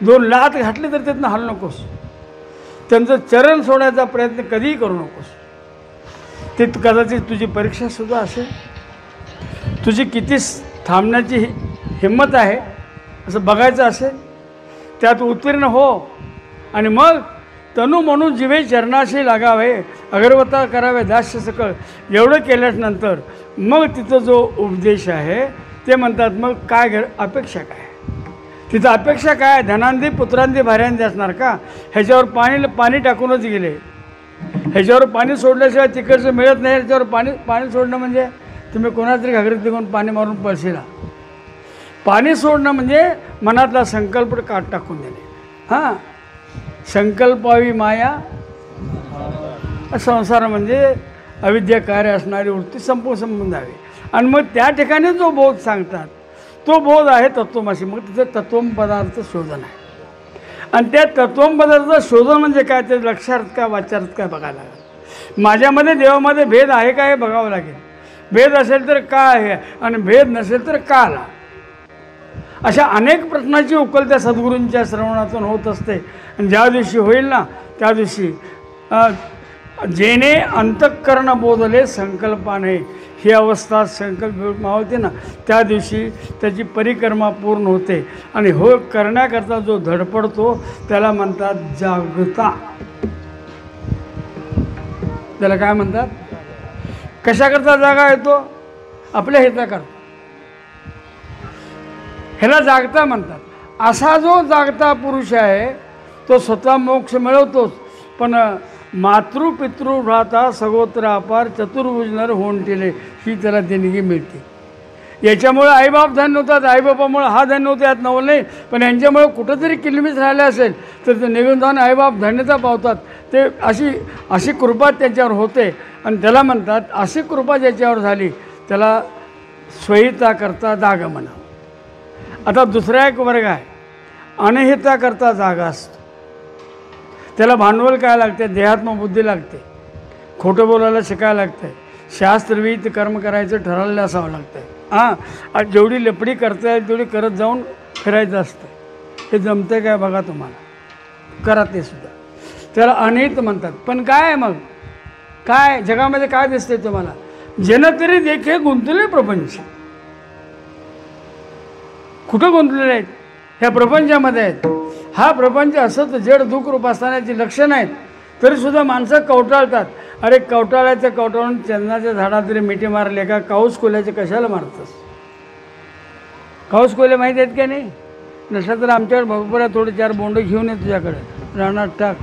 2 लाथ घातले तर त्यातनं हलू नकोस. त्यांचं चरण सोडायचा प्रयत्न कधीही करू नकोस. ते कदाचित तुझी परीक्षासुद्धा असेल. तुझी किती थांबण्याची हिंमत आहे असं बघायचं असेल. त्यात उत्तीर्ण हो आणि मग तनु म्हणून जिवे चरणाशी लागावे, अगरवत्ता करावे दास्य सकळ. एवढं केल्यानंतर मग तिथं जो उपदेश आहे ते म्हणतात मग काय अपेक्षा काय. तिथं अपेक्षा काय, धनांदी पुत्रांदी भाऱ्यांदी असणार का. ह्याच्यावर पाणी टाकूनच गेले. ह्याच्यावर पाणी सोडल्याशिवाय तिकडचं मिळत नाही. ह्याच्यावर पाणी सोडणं म्हणजे तुम्ही कोणातरी घागरीत निघून पाणी मारून पळशीला. पाणी सोडणं म्हणजे मनातला संकल्प काट टाकून देणे. हां, संकल्पावी माया संसार म्हणजे अविद्या कार्य असणारी वृत्ती संपून हवी. आणि मग त्या ठिकाणी जो बोध सांगतात तो बोध आहे तत्त्वमसी. मग तिथं तत्त्वम पदार्थ शोधन आहे. आणि त्या तत्त्वम पदार्थ शोधन म्हणजे काय, ते लक्षार्थ काय वाचार्थ काय बघायला लागेल. माझ्यामध्ये देवामध्ये भेद आहे का हे बघावं लागेल. भेद असेल तर का आहे आणि भेद नसेल तर का आला. अशा अनेक प्रश्नाची उकल त्या सद्गुरूंच्या श्रवणातून होत असते. आणि ज्या दिवशी होईल ना त्या दिवशी जेणे अंतःकरण बोधले संकल्पाने, ही अवस्था संकल्प मावते ना त्या दिवशी त्याची परिक्रमा पूर्ण होते. आणि हो करण्याकरता जो धडपडतो त्याला म्हणतात जागृता. त्याला काय म्हणतात, कशाकरता जागा येतो, आपल्या हिताकरता. ह्याला जागता म्हणतात. असा जो जागता पुरुष आहे तो स्वतः मोक्ष मिळवतोच, पण मातृपितृ भ्राता सगोत्र अपार चतुर्भुज नर होऊन ही त्याला देणगी मिळते. याच्यामुळे आईबाप धन्य होतात, आईबापामुळे हा धन्य होतो यात नवल नाही. पण यांच्यामुळे कुठंतरी किलमिस राहिलं असेल तर ते निघून जाऊन आईबाप धन्यता पावतात. ते अशी कृपा त्याच्यावर होते. आणि त्याला म्हणतात अशी कृपा ज्याच्यावर झाली त्याला स्वहिता करता जागा म्हणावं. आता दुसरा एक वर्ग आहे, अनहिता करता जागा असतो. त्याला भांडवल काय लागते, देहात्म बुद्धी लागते, खोटं बोलायला शिकायला लागतं आहे, शास्त्रविहित कर्म करायचं ठरवलेलं असावं लागतं आहे. हां, जेवढी लपडी करता येईल तेवढी करत जाऊन फिरायचं असतं. हे जमतं काय बघा तुम्हाला, करा ते सुद्धा. त्याला अनहित म्हणतात. पण काय आहे मग, काय जगामध्ये काय दिसते तुम्हाला, जन तरी देखे गुंतले प्रपंच. कुठं गुंतलेले आहेत, ह्या प्रपंचामध्ये आहेत. हा प्रपंच असंच जड दुःख रूप असतानाची लक्षणं आहेत तरीसुद्धा माणसं कवटाळतात. अरे कवटाळायचं कवटाळून चंदनाच्या झाडात तरी मिठी मारले का, काऊस कोल्याचे कशाला मारतस. काऊस कोले माहीत आहेत का नाही, नसलं तर आमच्याकडे भरपूर आहे, थोडे 4 बोंड घेऊन ये तुझ्याकडे, रानात टाक.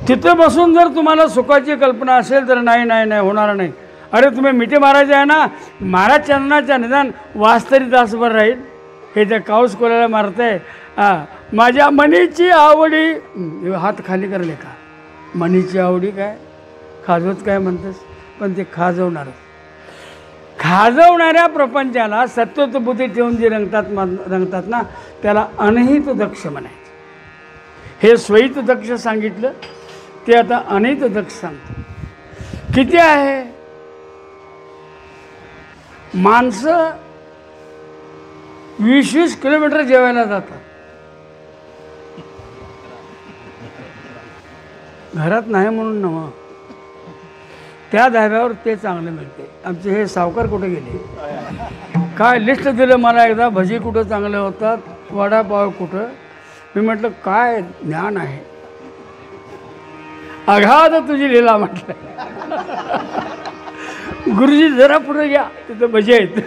तिथे बसून जर तुम्हाला सुखाची कल्पना असेल तर नाही होणार नाही. अरे तुम्ही मिठी मारायचे आहे ना, मारा चंदनाच्या, निदान वास तरी तासभर राहील. हे त्या काऊस कोल्याला मारतंय. माझ्या मनीची आवडी, हात खाली करले का, मनीची आवडी काय, खाजवत काय म्हणतेस, पण ते खाजवणाऱ्या प्रपंचाला सत्वबुद्धी ठेवून जे रंगतात ना त्याला अनहित दक्ष म्हणायचं. हे स्वहित दक्ष सांगितलं, ते आता अनहित दक्ष सांगतो. किती आहे, माणसं 20-20 किलोमीटर जेवायला जातात. घरात नाही म्हणून नव्हं, त्या धाब्यावर ते चांगलं मिळते. आमचे हे सावकार कुठे गेले, काय लिस्ट दिलं मला एकदा, भजी कुठं चांगले होतात, वडापाव कुठं. मी म्हटलं काय ज्ञान आहे, अगाध तुझी लीला म्हटलं. गुरुजी जरा पुढे घ्या, तिथं भजी आहेत,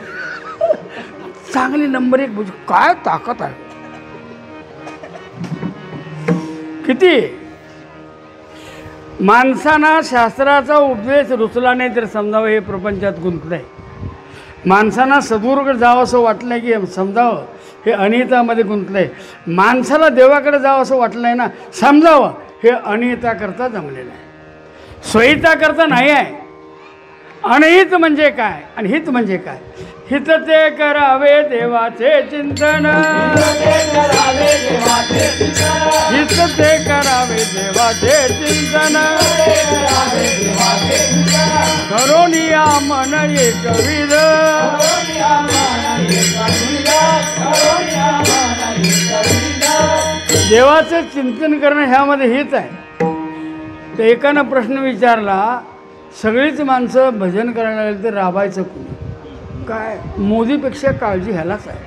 चांगली नंबर 1 भजी. काय ताकद आहे, किती. माणसांना शास्त्राचा उपदेश रुचला नाही तर समजावं हे प्रपंचात गुंतलं आहे. माणसांना सद्गुरूकडे जावं असं वाटलं आहे की समजावं हे अनियतामध्ये गुंतलं आहे. माणसाला देवाकडे जावं असं वाटलं आहे ना, समजावं हे अनियताकरता जमलेलं आहे, स्वहिताकरता नाही आहे. अनहित म्हणजे काय आणि हित म्हणजे काय? हित ते करावे देवाचे चिंतन, हित ते करावे देवाचे चिंतन, करोनिया मन एकविध, देवाचं चिंतन करणं ह्यामध्ये हित आहे. तर एकानं प्रश्न विचारला, सगळीच माणसं भजन करायला लागली तर राबायचं कोणी? काय मोदीपेक्षा काळजी ह्यालाच आहे.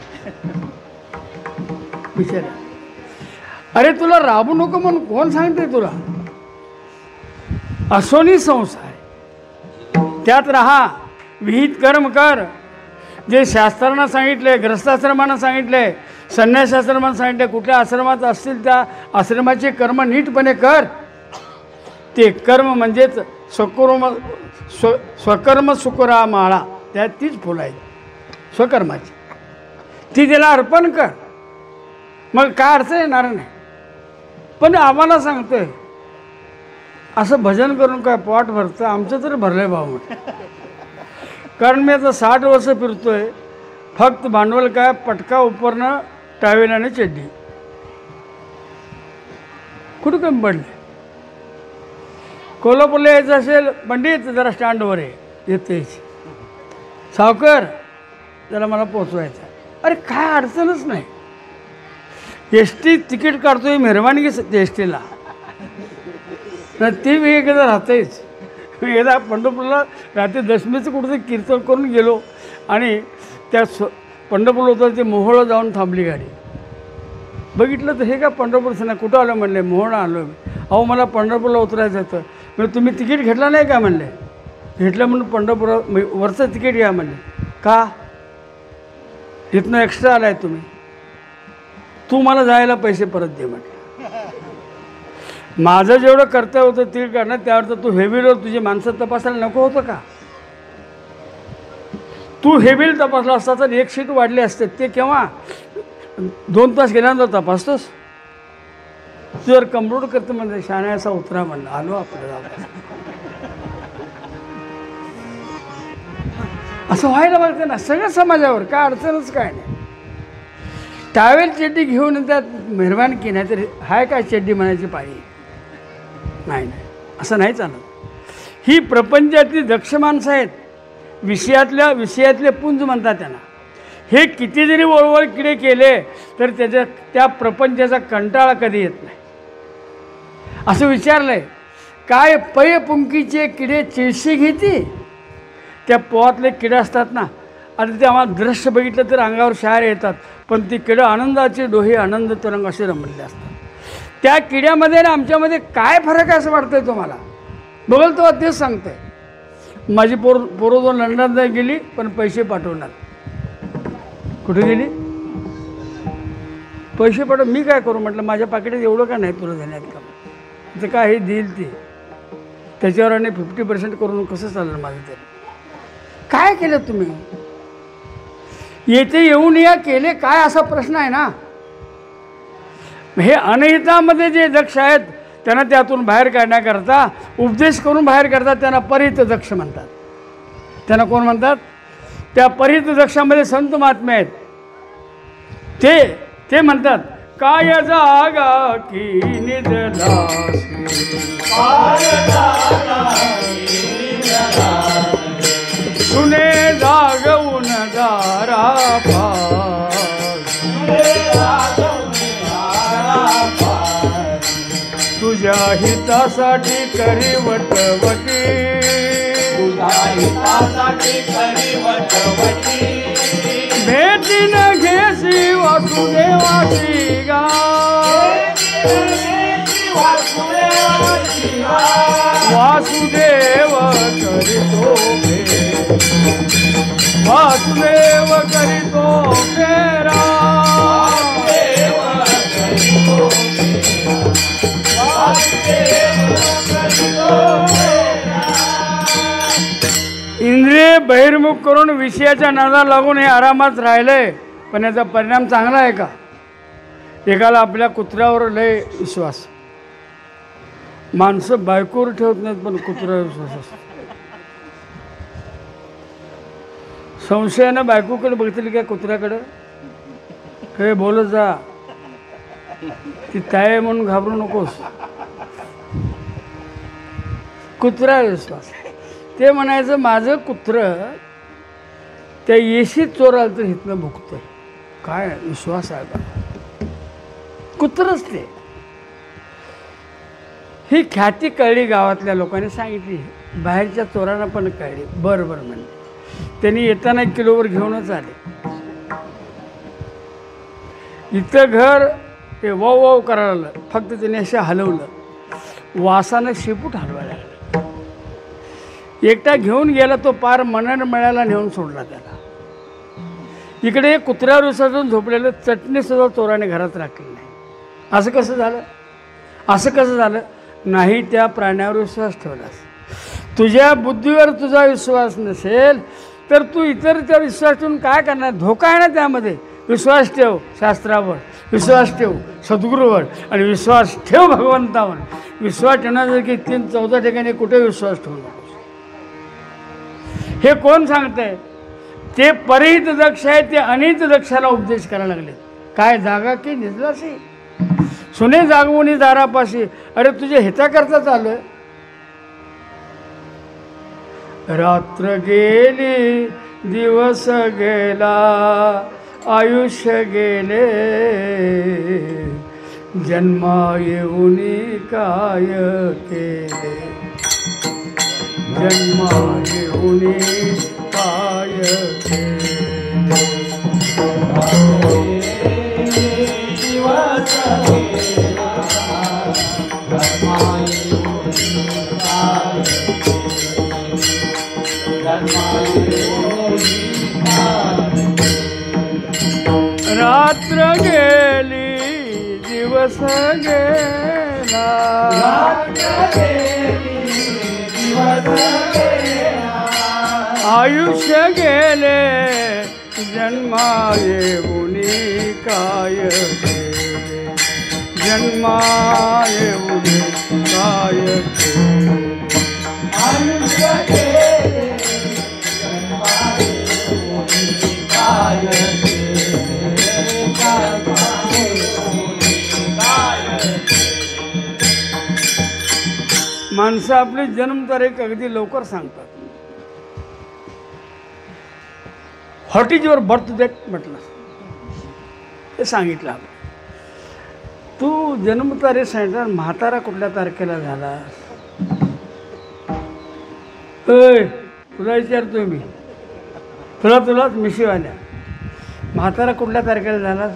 विचार, अरे तुला राबू नको म्हणून कोण सांगते तुला? असोनी संसार त्यात राहा, विहित कर्म कर. जे शास्त्रांना सांगितले, ग्रस्ताश्रमांना सांगितले, संन्यासाश्रमांना सांगितले, कुठल्या आश्रमात असतील त्या आश्रमाचे कर्म नीटपणे कर. ते कर्म म्हणजेच स्वकर्म सुकरा माळा, त्यात तीच फुलं आहेत स्वकर्माची, ती त्याला अर्पण कर. मग काय अडचण येणार नाही. पण आम्हाला सांगतोय असं भजन करून काय पोट भरतं? आमचं तर भरलंय भाऊ म्हटलं. कारण मी आता 60 वर्ष फिरतोय, फक्त भांडवल काय पटका उपरनं टावेल आणि चड्डी, कुठं कमी पडले. कोल्हापूरला यायचं असेल, पंडित जरा स्टँडवर आहे, येते सावकर त्याला मला पोचवायचं. अरे काय अडचणच नाही. एस टी तिकीट काढतोय, मेहरबानी की एस टीला ना, ती मी एकदा राहतेच. मी एकदा पंढरपूरला रात्री दशमीचं कुठं कीर्तन करून गेलो आणि त्या पंढरपूरला होतं ते मोहोळला जाऊन थांबली गाडी. बघितलं तर हे का पंढरपूरचं नाही, कुठं आलं म्हणले, मोहोळला आलो मी. अहो मला पंढरपूरला उतरायचं होतं. म्हणजे तुम्ही तिकीट घेतला नाही का म्हणले? घेतलं म्हणून पंढरपूर वरचं तिकीट घ्या म्हणले. का? इथनं एक्स्ट्रा आलाय तुम्ही, तू मला जायला पैसे परत दे म्हटलं. माझं जेवढं कर्तव्य होतं तिकीट काढणं, त्यावर तर तू हेवीवर तुझी माणसं तपासायला नको होतं का? तू हेवील तपासला असता तर एक सीट वाढली असते. ते केव्हा 2 तास गेल्यानंतर तपासतोस. तू जर कमरोड करतो म्हणजे शाण्या असा उतरा म्हणलं, आलो आपल्याला. असं व्हायला पाहिजे ना सगळ्या समाजावर, काय अडचणच काय नाही. टावेल चड्डी घेऊन त्यात मेहरबान की नाही तर हाय काय चड्डी म्हणायची पाहिजे नाही, असं नाही चालत. ही प्रपंचातली दक्ष माणसं आहेत, विषयातले पुंज म्हणतात त्यांना. हे किती जरी वळवळ किडे केले तर त्या प्रपंचाचा कंटाळा कधी येत नाही. असं विचारलंय, काय पै पुंकीचे किडे चिळशी घेती? त्या पोहातले किडे असतात ना, आता ते आम्हाला दृश्य बघितलं तर अंगावर शहारे येतात, पण ती किडं आनंदाचे डोहे आनंद तरंग असे रमलेले असतात. त्या किड्यामध्ये आणि आमच्यामध्ये काय फरक आहे असं वाटतंय तुम्हाला? बघल तेव्हा तेच सांगतंय. माझी पोरं 2 लंडनला गेली पण पैसे पाठवणार. कुठे गेली? पैसे पाठव. मी काय करू म्हटलं, माझ्या पाकिटात एवढं का नाही तुला देण्यात का? तर काय हे देईल ते त्याच्यावर आणि 50% करून कसं चाललं माझं? तरी काय केलं तुम्ही? येथे येऊन या केले काय असा प्रश्न आहे ना. हे अनहितामध्ये जे दक्ष आहेत त्यांना त्यातून बाहेर काढण्याकरता उपदेश करून बाहेर काढतात, त्यांना परिहित दक्ष म्हणतात. त्यांना कोण म्हणतात? त्या परिहित दक्षामध्ये संत महात्मे आहेत. ते म्हणतात, काय जागा की निजलासी, सुने जागवून दारा तुझ्या हितासाठी करी वटवटी, भेटी न घेसी वासुदेवाची गा, वासुदेव करितो वासुदेव करितो फेरा, वासुदेव करितो इंद्रिय बहिर्मुख करून विषयाच्या नादाला लागून हे आरामात राहिलंय, पण याचा परिणाम चांगला आहे का? एकाला आपल्या कुत्र्यावर लय विश्वास, माणसं बायकोवर ठेवत नाहीत पण कुत्र्यावर विश्वास असतो. संशयानं बायकोकडे बघतील का कुत्र्याकडं? हे बोलत जा, ती ताय म्हणून घाबरू नकोस. कुत्रा विश्वास. ते म्हणायचं माझं कुत्र त्या येशीत चोर आलं तर इथनं भुकतं. काय विश्वास आहे का? कुत्रच ते. ही ख्याती कळली, गावातल्या लोकांनी सांगितली, बाहेरच्या चोरांना पण कळली. बरं बरं म्हणले. त्यांनी येताना 1 किलोवर घेऊनच आले. इथं घर ते वाव वाव करायला लागलं, फक्त त्याने असं हलवलं, वासानं शेपूट हलवायला लागलं. एकटा घेऊन गेला तो, पार मनन मळ्याला नेऊन सोडला त्याला. इकडे कुत्र्यावर विसर्जून झोपलेलं चटणीसुद्धा चोराने घरात राखली नाही. असं कसं झालं? असं कसं झालं? नाही त्या प्राण्यावर विश्वास ठेवलास. तुझ्या बुद्धीवर तुझा विश्वास नसेल तर तू इतरच्या विश्वास ठेवून काय करणार? धोका आहे ना त्यामध्ये. विश्वास ठेव शास्त्रावर, विश्वास ठेव सद्गुरूवर, आणि विश्वास ठेव भगवंतावर. विश्वास ठेवण्यासारखी 3-14 ठिकाणी कुठे विश्वास ठेवू नकोस. हे कोण सांगतंय? ते परिहित दक्ष आहे, ते अनित दक्षाला उपदेश करायला लागले. काय जागा की निजलाशी सुने जागवणी दारापाशी. अरे तुझ्या हिताकरता चालू आहे. रात्र गेली दिवस गेला आयुष्य गेले, जन्मा येऊन काय केले, जन्मा येऊन काय केले. रात्र गेली दिवस गेला, आयुष्य गेले, जन्मा येऊन काय केले, जन्मा येऊन काय केले. आयुष्य गेले जन्मा येऊन काय केले. माणसं आपली जन्मतारीख अगदी लवकर सांगतात. What is your birth date म्हटलं, ते सांगितलं आपण. तू जन्मतारीख सांगितलं, म्हातारा कुठल्या तारखेला झाला? तुला विचारतोय मी, तुलाच मिशीवाल्या, म्हातारा कुठल्या तारखेला झाला?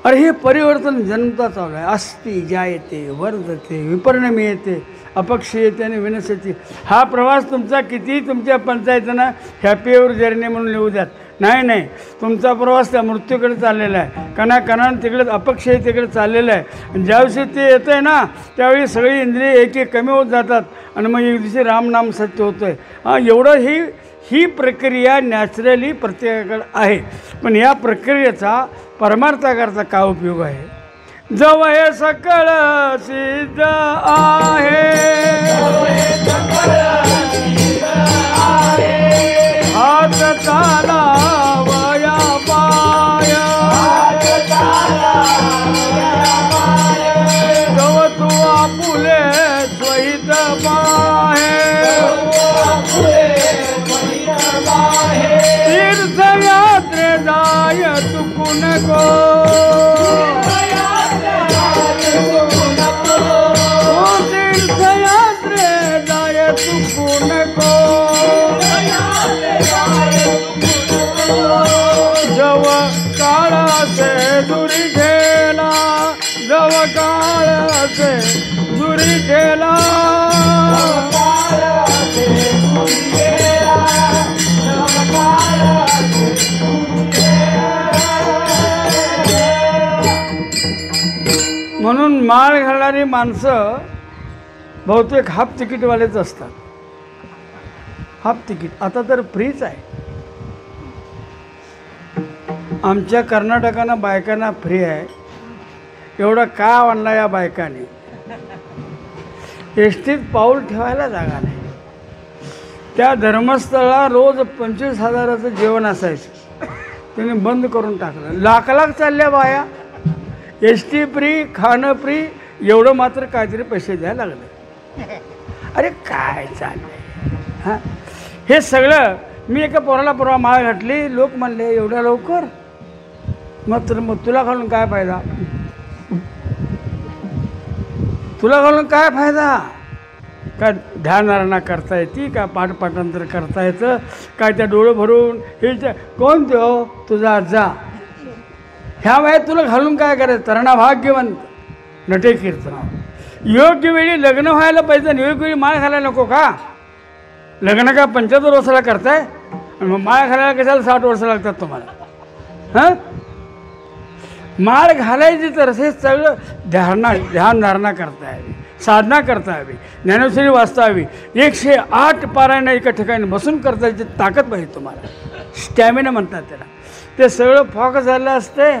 अरे हे परिवर्तन जन्मता चालू आहे. अस्ति जायते वर्धते विपरिणमीयते अपक्षीयते आणि विनशते. हा प्रवास तुमचा किती तुमच्या पंचायतीनं हॅपी एव्हर जर्नी म्हणून लिहू द्यात, नाही, तुमचा प्रवास त्या मृत्यूकडे चाललेला आहे. कणाकणानं तिकडे अपक्षीयतेकडे चाललेला आहे. आणि ज्यावेळी ते येतं आहे ना, त्यावेळी सगळी इंद्रिय एक कमी होत जातात आणि मग एक दिवशी रामनाम सत्य होतं आहे. एवढं ही प्रक्रिया नॅचरली प्रत्येकाकडे आहे. पण या प्रक्रियेचा परमार्थाकरता काय उपयोग आहे? जव हे सकळ सिद्ध आहे, हात चाला वया पाय, जव तू आपुले स्वहित पाहे, तीर्थयात्रे जाय चुकू नको, तीर्थयात्रे जाय चुकू नको. जव काळाचे दुरी गेला, जव काळाचे दुरी गेला, म्हणून माळ घालणारी माणसं बहुतेक हाफ तिकीटवालेच असतात. हाफ तिकीट आता तर फ्रीच आहे. आमच्या कर्नाटकानं बायकांना फ्री आहे. एवढं का आणला या बायकाने? एस टीत पाऊल ठेवायला जागा नाही. त्या धर्मस्थळाला रोज 25,000चं जेवण असायचं, त्याने बंद करून टाकलं. लाख चालल्या बाया. एस टी फ्री, खाणं फ्री, एवढं मात्र काहीतरी पैसे द्यायला लागले. अरे काय चाललंय हां? हे सगळं मी एका पोराला परवा माळ घातली. लोक म्हणले एवढ्या लवकर? मग तुला घालून काय फायदा? तुला घालून काय फायदा? काय ध्यानधारणा करता येते का? पाठपाठांतर करता येतं काय? त्या डोळं भरून हे कोण तो? तुझा आजा. ह्या वयात तुला घालून काय करायचं? तरणा भाग्यवंत नटे कीर्तन. योग्य वेळी लग्न व्हायला पाहिजे. योग्य वेळी माळ घालायला नको का? लग्न का 75 वर्षाला करताय आणि मग माळ घालायला कशाला 60 वर्ष लागतात तुम्हाला? हां, माळ घालायची तर हे सगळं ध्यानधारणा करता यावी, साधना करता यावी, ज्ञानेश्वरी वाचता यावी. 108 पारायण एका ठिकाणी बसून करता याची ताकद पाहिजे तुम्हाला. स्टॅमिना म्हणतात त्याला. ते सगळं फॉक झालं असते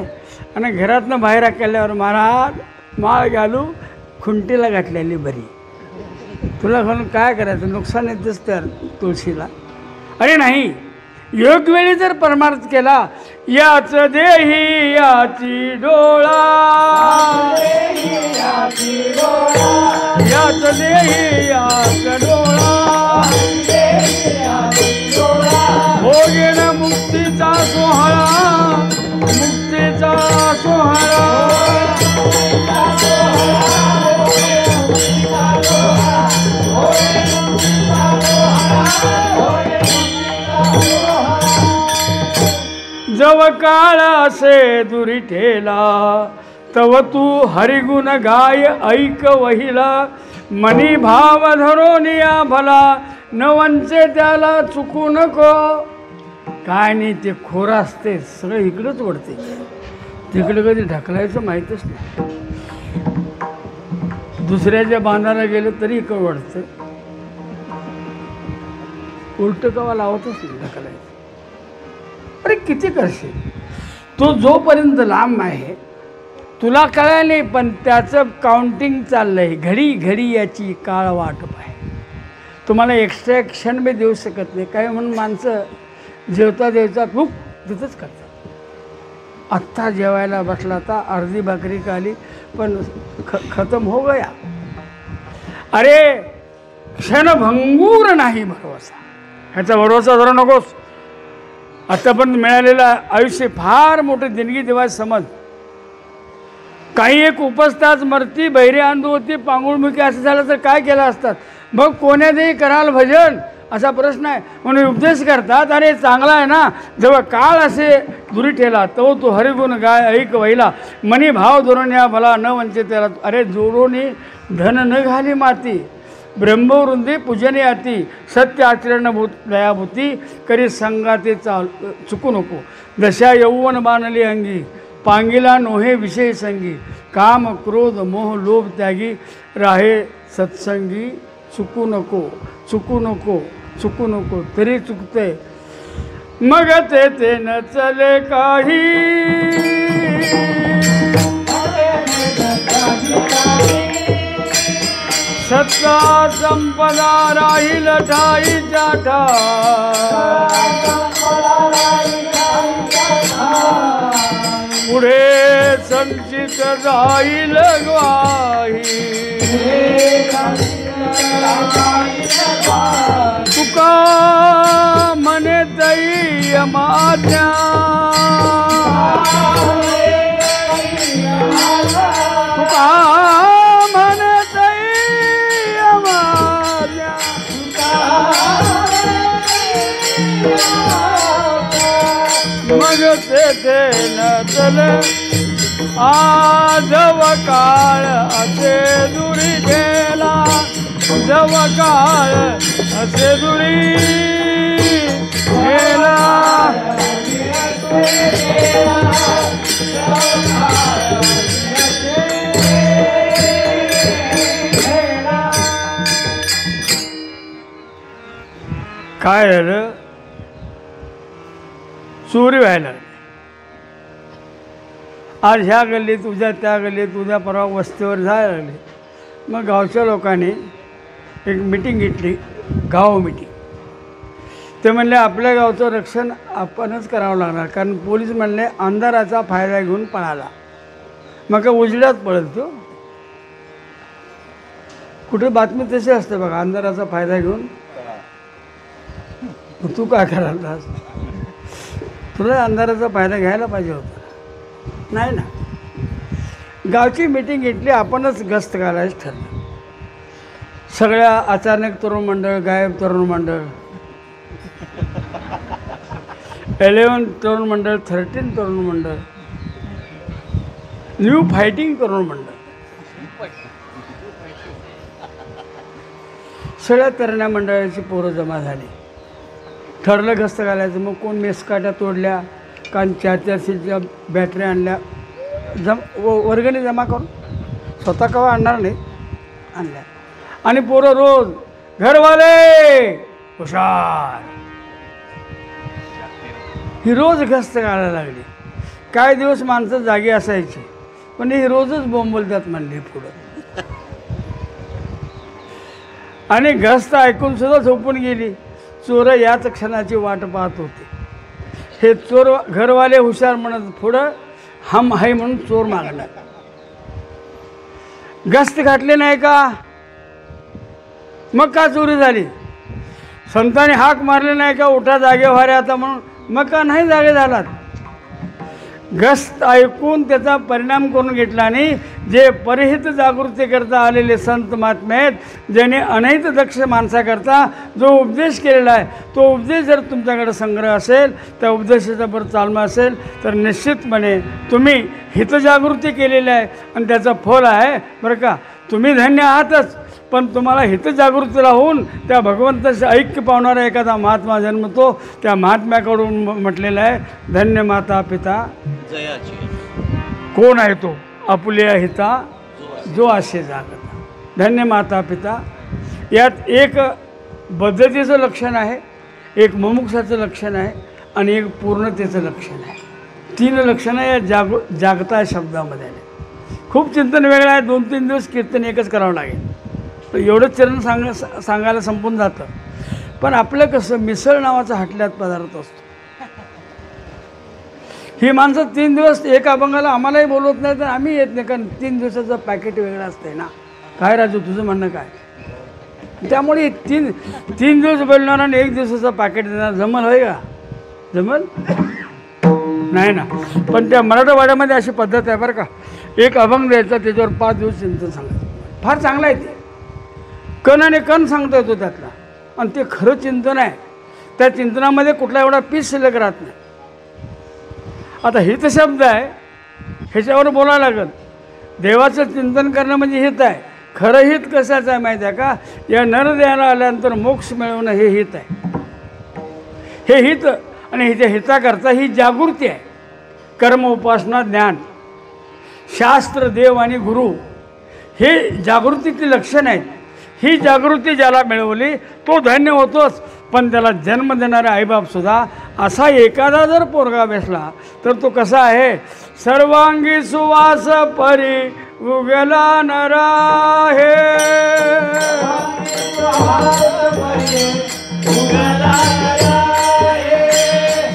आणि घरातनं बाहेर केल्यावर महाराज माळ घालू खुंटीला घातलेली बरी. तुला घालून काय करायचं? नुकसान येतेच त्या तुळशीला. अरे नाही, योग्य वेळी जर परमार्थ केला. याच देही याची डोळा, याच देही याच डोळा, भोगेन मुक्तीचा सोहळा, मुक्तीचा सोहळा. जव काळ असे दुरी ठेला, तव तू हरिगुण गाय ऐक वहिला. मनी भाव धरून या भला, न वंचे त्याला चुकू नको. काय नाही, ते खोरं असते सगळं इकडंच ओढते. तिकडं कधी ढकलायचं माहीतच नाही. दुसऱ्याच्या बांधाला गेलं तरी इकडं ओढतं. उलटं कवा लावतच नाही ढकलायचं. अरे किती करशील तो? जोपर्यंत लांब आहे तुला कळायला नाही, पण त्याचं काउंटिंग चाललं आहे. घडी घडी याची काळ वाटप आहे. तुम्हाला एक्स्ट्रा एक क्षण मी देऊ शकत नाही. काय म्हणून माणसं जेवता जेवता खूप तिथंच करतात. आत्ता जेवायला बसला आता अर्धी भाकरी खाली पण खतम हो गया. अरे क्षणभंगूर नाही भरोसा. ह्याचा भरोसा धरू नकोस. आत्तापर्यंत मिळालेलं आयुष्य फार मोठी देणगी देवायची समज. काही एक उपस्ताच मरती, बहिरे अंधू होती, पांगुळमुखी असं झालं तर काय केलं असतात? मग कोण्यातही कराल भजन असा प्रश्न आहे. म्हणून उपदेश करतात, अरे चांगला आहे ना, जेव्हा काळ असे दुरी ठेला तो तू हरिगुण गाय ऐक वहिला. मनी भाव धरून या भला, न वंचे त्याला. अरे जोडोनी धन न घाली माती, ब्रह्मवृंदी पूजने आती. सत्य आचरण भूत दयाभूती, करी संगाते चाल चुकू नको. दशा यौवन बाणली अंगी, पांगिला नोहे विषय संगी. काम क्रोध मोह लोभ त्यागी, राहे सत्संगी. चुकू नको, चुकू नको, चुकू नको. तरी चुकते मग ते न चले काही. सत्ता संपदा राहील ठाईच्या ठाई. पुढे संचित जाईल ग्वाही. तुका म्हणे दैय माज्ञा, तुका म्हणे दैय माज्ञा. मग तेथे न चले आजव काळ असे दुरी गेला. जव काळ असे दुरी गेला. काय झालं, चोरी व्हायला लागली. आज ह्या गल्लीत उद्या त्या गल्लीत उद्या परवा वस्तीवर जायला लागले. मग गावच्या लोकांनी एक मिटिंग घेतली, गाव मिटिंग. ते म्हणले आपल्या गावचं रक्षण आपणच करावं लागणार, कारण पोलीस म्हणले अंधाराचा फायदा घेऊन पळाला. मग काय उजेडात पळत तो, कुठे बातमी तशी असते बघा, अंधाराचा फायदा घेऊन. तू काय करायलास, तुला अंधाराचा फायदा घ्यायला पाहिजे होता, नाही ना. गावची मिटिंग घेतली, आपणच गस्त घालायचं ठरलं. सगळ्या अचानक तरुण मंडळ, गायब तरुण मंडळ, 11 तरुण मंडळ, 13 तरुण मंडळ, न्यू फायटिंग तरुण मंडळ, सगळ्या तरुण्या मंडळाची पोरं जमा झाली. ठरलं गस्त घालायचं. मग कोण मेसकाट्या तोडल्या, कारण 4-400च्या बॅटऱ्या आणल्या, वर्गणी जमा करून, स्वतः कवा आणणार नाही, आणल्या. आणि पोरं रोज घरवाले हुशार, ही रोज गस्त घालायला लागली. काही दिवस माणसं जागी असायची, पण ही रोजच बोंबलतात म्हणली पुढं. आणि गस्त ऐकून सुद्धा झोपून गेली. चोरं याच क्षणाची वाट पाहत होते. हे चोर घरवाले हुशार म्हणत पुढं हम आहे म्हणून चोर मागला. गस्त घातले नाही का, मग का चोरी झाली. संतांनी हाक मारले नाही का, उठा जागे व्हारे आता म्हणून, मग का नाही जागे झालात. गस्त ऐकून त्याचा परिणाम करून घेतला. आणि जे परहित जागृती करता आलेले संत महात्मे आहेत, ज्याने अनहित दक्ष माणसाकरता जो उपदेश केलेला आहे, तो उपदेश जर तुमच्याकडे संग्रह असेल, त्या उपदेशाचा बरं चालमा असेल, तर निश्चितपणे तुम्ही हितजागृती केलेली आहे आणि त्याचं फळ आहे बरं का. तुम्ही धन्य आहातच, पण तुम्हाला हितजागृतीला होऊन त्या भगवंताशी ऐक्य पावणारा एखादा महात्मा जन्मतो. त्या महात्म्याकडून म्हटलेलं आहे, धन्य माता पिता जयाची. कोण आहे तो, आपुल्या हिता जो आशे जागता. धन्य माता पिता. यात एक बद्धतेचं लक्षण आहे, एक मुमुक्षाचं लक्षण आहे आणि एक पूर्णतेचं लक्षण आहे. 3 लक्षणं या जागता शब्दामध्ये आले. खूप चिंतन वेगळं आहे. 2-3 दिवस कीर्तन एकच करावं लागेल. एवढंच चरण सांगायला संपून जातं. पण आपलं कसं मिसळ नावाचा हटल्यात पदार्थ असतो. ही माणसं 3 दिवस एका अभंगाला आम्हालाही बोलवत नाही, तर आम्ही येत नाही, कारण 3 दिवसाचं पॅकेट वेगळं असतंय ना. काय राजू तुझं म्हणणं काय. त्यामुळे 3 दिवस बोलणार आणि 1 दिवसाचं पॅकेट देणार जमल होय का, जमल नाही ना. पण त्या मराठवाड्यामध्ये अशी पद्धत आहे बरं का. एक अभंग द्यायचा, त्याच्यावर 5 दिवस चिंतन सांगायचं. फार चांगलं आहे ते. कण आणि कण सांगता येतो त्यातला, आणि ते खरं चिंतन आहे. त्या चिंतनामध्ये कुठला एवढा पीस शिल्लक राहत नाही. आता हित शब्द आहे, ह्याच्यावर बोलायला लागत. देवाचं चिंतन करणं म्हणजे हित आहे. खरं हित कशाचं आहे माहीत आहे का, या नरदेहाला आल्यानंतर मोक्ष मिळवणं हे हित आहे. हे हित आणि ह्याच्या हिताकरता ही जागृती आहे. कर्म, उपासना, ज्ञान, शास्त्र, देव आणि गुरु हे जागृतीची लक्षण आहेत. ही जागृती ज्याला मिळवली तो धन्य होतोच. पण त्याला जन्म देणारे आईबापसुद्धा असा एखादा जर पोरगा बेसला तर तो कसा आहे. सर्वांगी सुवास परी उगला नरा हे,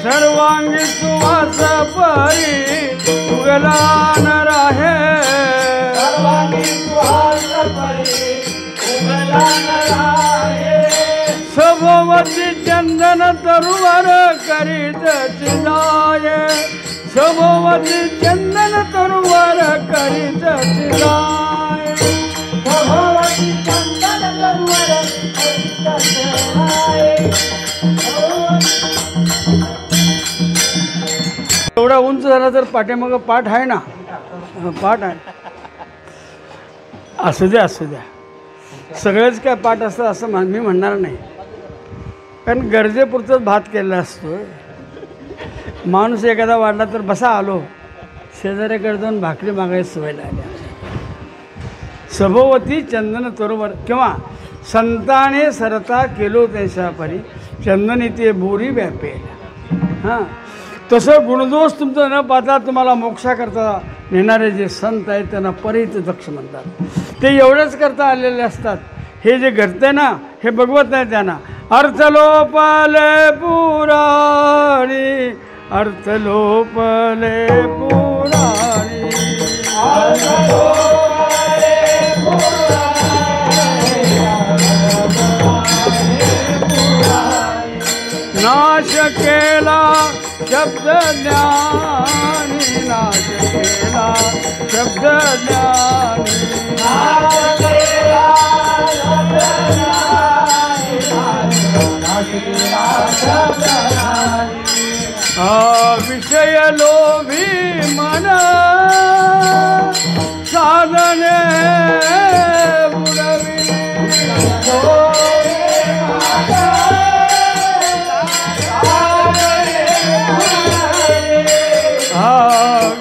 सर्वांगी सुवास परी उगला नरा हे, सभोवती चंदन तरुवर करीत चिदाय, सभोवती चंदन तरुवर करीत चिदाय, सभोवती चंदन तरुवर करीत चिदाय. एवढा उंच झाला तर पाठीमागं पाठ आहे ना, पाठ आहे. असू द्या असू द्या, सगळेच काय पाठ असतं असं मी म्हणणार नाही. कारण गरजेपुरतंच भात केलेला असतो. माणूस एखादा वाढला तर बसा आलो, शेजाऱ्याकडे जाऊन भाकरी मागायची सवय लागली. सभोवती चंदन तरुवर, किंवा संताने सरता केलो त्याच्या परी, चंदनी ते बोरी व्यापेल. हां, तसं गुणदोष तुमचं न पाहता तुम्हाला मोक्षाकरता नेणारे जे संत आहेत त्यांना परित दक्ष म्हणतात. ते एवढंच करता आलेले असतात. हे जे घडते ना हे बघवत नाही त्यांना. अर्थ लोपले पुराणी, अर्थ लोपले पुराणी, नाश केला शब्द ज्ञानी, नाश केला शब्द ज्ञानी, विषय लोभी मन साधने बुडविले,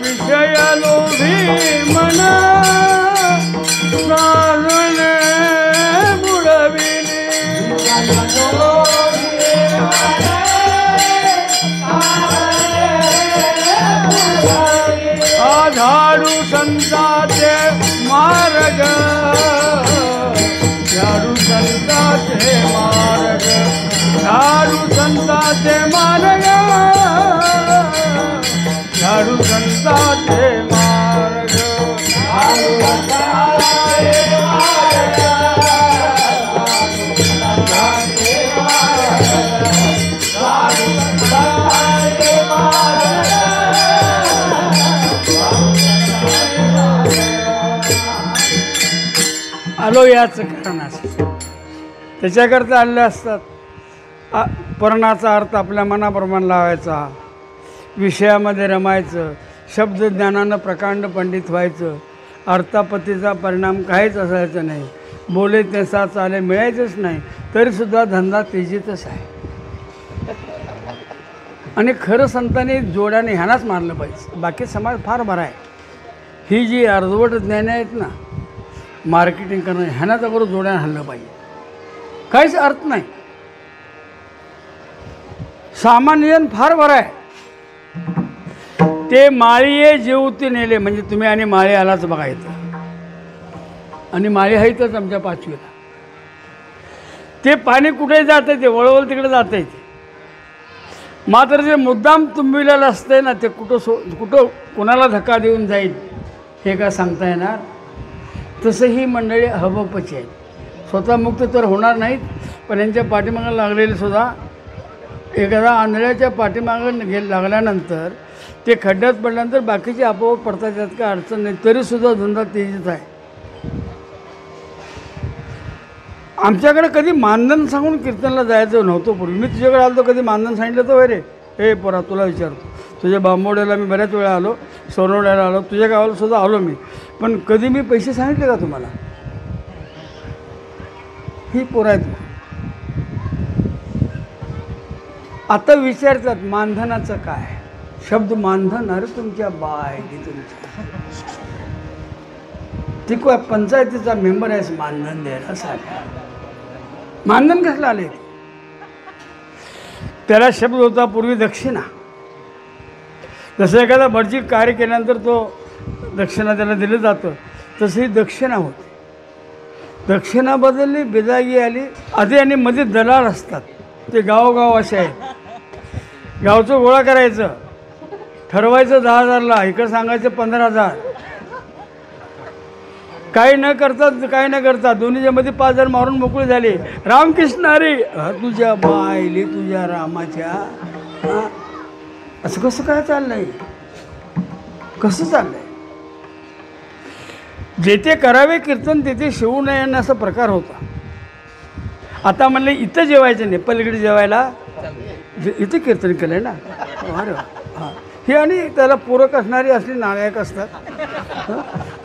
विषय लोभी मन साधने बुडविले, झाडू संताचे मार्ग, झाडू संताचे मार्ग, झाडू संताचे मार्ग, झाडू संताचे मार्ग, आलो याचं कारण असं. त्याच्याकरता आलेले असतात. पर्णाचा अर्थ आपल्या मनाप्रमाणे लावायचा, विषयामध्ये रमायचं, शब्दज्ञानानं प्रकांड पंडित व्हायचं, अर्थापत्तीचा परिणाम काहीच असायचं नाही, बोले तेसा चाले मिळायचंच नाही, तरीसुद्धा धंदा तेजीतच आहे. आणि खरं संतांनी जोड्याने ह्यानाच मारलं पाहिजे. बाकी समाज फार बरा आहे. ही जी अर्धवट ज्ञाने आहेत ना मार्केटिंग करणं, ह्याना तर बरोबर जोड्याने हल्लं पाहिजे. काहीच अर्थ नाही. सामान्यजन फार बरं आहे. ते माळीये जेवती नेले, म्हणजे तुम्ही आणि माळी आलाच बघा इथं, आणि माळी आहे इथंच आमच्या पाचवीला. ते पाणी कुठे जातं, ते वळवळ तिकडे जातं. ते मात्र जे मुद्दाम तुंबिलेलं असते ना ते कुठं कोणाला धक्का देऊन जाईल हे का सांगता येणार. तसं ही मंडळी हबपची आहेत. स्वतः मुक्त तर होणार नाहीत, पण यांच्या पाठीमागं लागलेले सुद्धा एखादा आंधळ्याच्या पाठीमागं लागल्यानंतर ते खड्ड्यात पडल्यानंतर बाकीचे आपोआप पडतात, त्यात काय अडचण नाही, तरीसुद्धा धंदा तेजीत आहे. आमच्याकडे कधी मानधन सांगून कीर्तनला जायचं नव्हतं पूर्वी. मी तुझ्याकडे आलो तर कधी मानधन सांगितलं तर वय रे, हे पोरा तुला विचारतो. तुझ्या बांबोड्याला मी बऱ्याच वेळा आलो, सोनवड्याला आलो, तुझ्या गावाला सुद्धा आलो मी, पण कधी मी पैसे सांगितले का तुम्हाला? ही पोरं आहेत. आता विचारतात मानधनाचं काय. शब्द मानधन, अरे तुमच्या बाय तुमच्या ती काय पंचायतीचा मेंबर आहेस मानधन द्यायला सांगा. मानधन कसलं आले? त्याला शब्द होता पूर्वी दक्षिणा. जसं एखादा भटजी कार्य केल्यानंतर तो दक्षिणा त्याला दिलं जातं, तसं ही दक्षिणा होती. दक्षिणा बदलली, बिदागी आली. आधी आणि मध्ये दलाल असतात, ते गावोगाव असे आहेत. गावचं गोळा करायचं, ठरवायचं 10,000ला, इकडं सांगायचं 15,000. काही न करता दोन्हीच्या मध्ये 5 जण मारून मोकळी झाली. रामकृष्ण हरी, तुझ्या बायली तुझ्या रामाच्या. असं कसं काय चाललंय? कसं चाललंय? जेथे करावे कीर्तन तेथे शिवू नये असा प्रकार होता. आता म्हणले इथं जेवायचं नाही, पलीकडे जेवायला इथं कीर्तन केलंय ना. अरे हां, हे आणि त्याला पूरक असणारी असली नालायक असतात.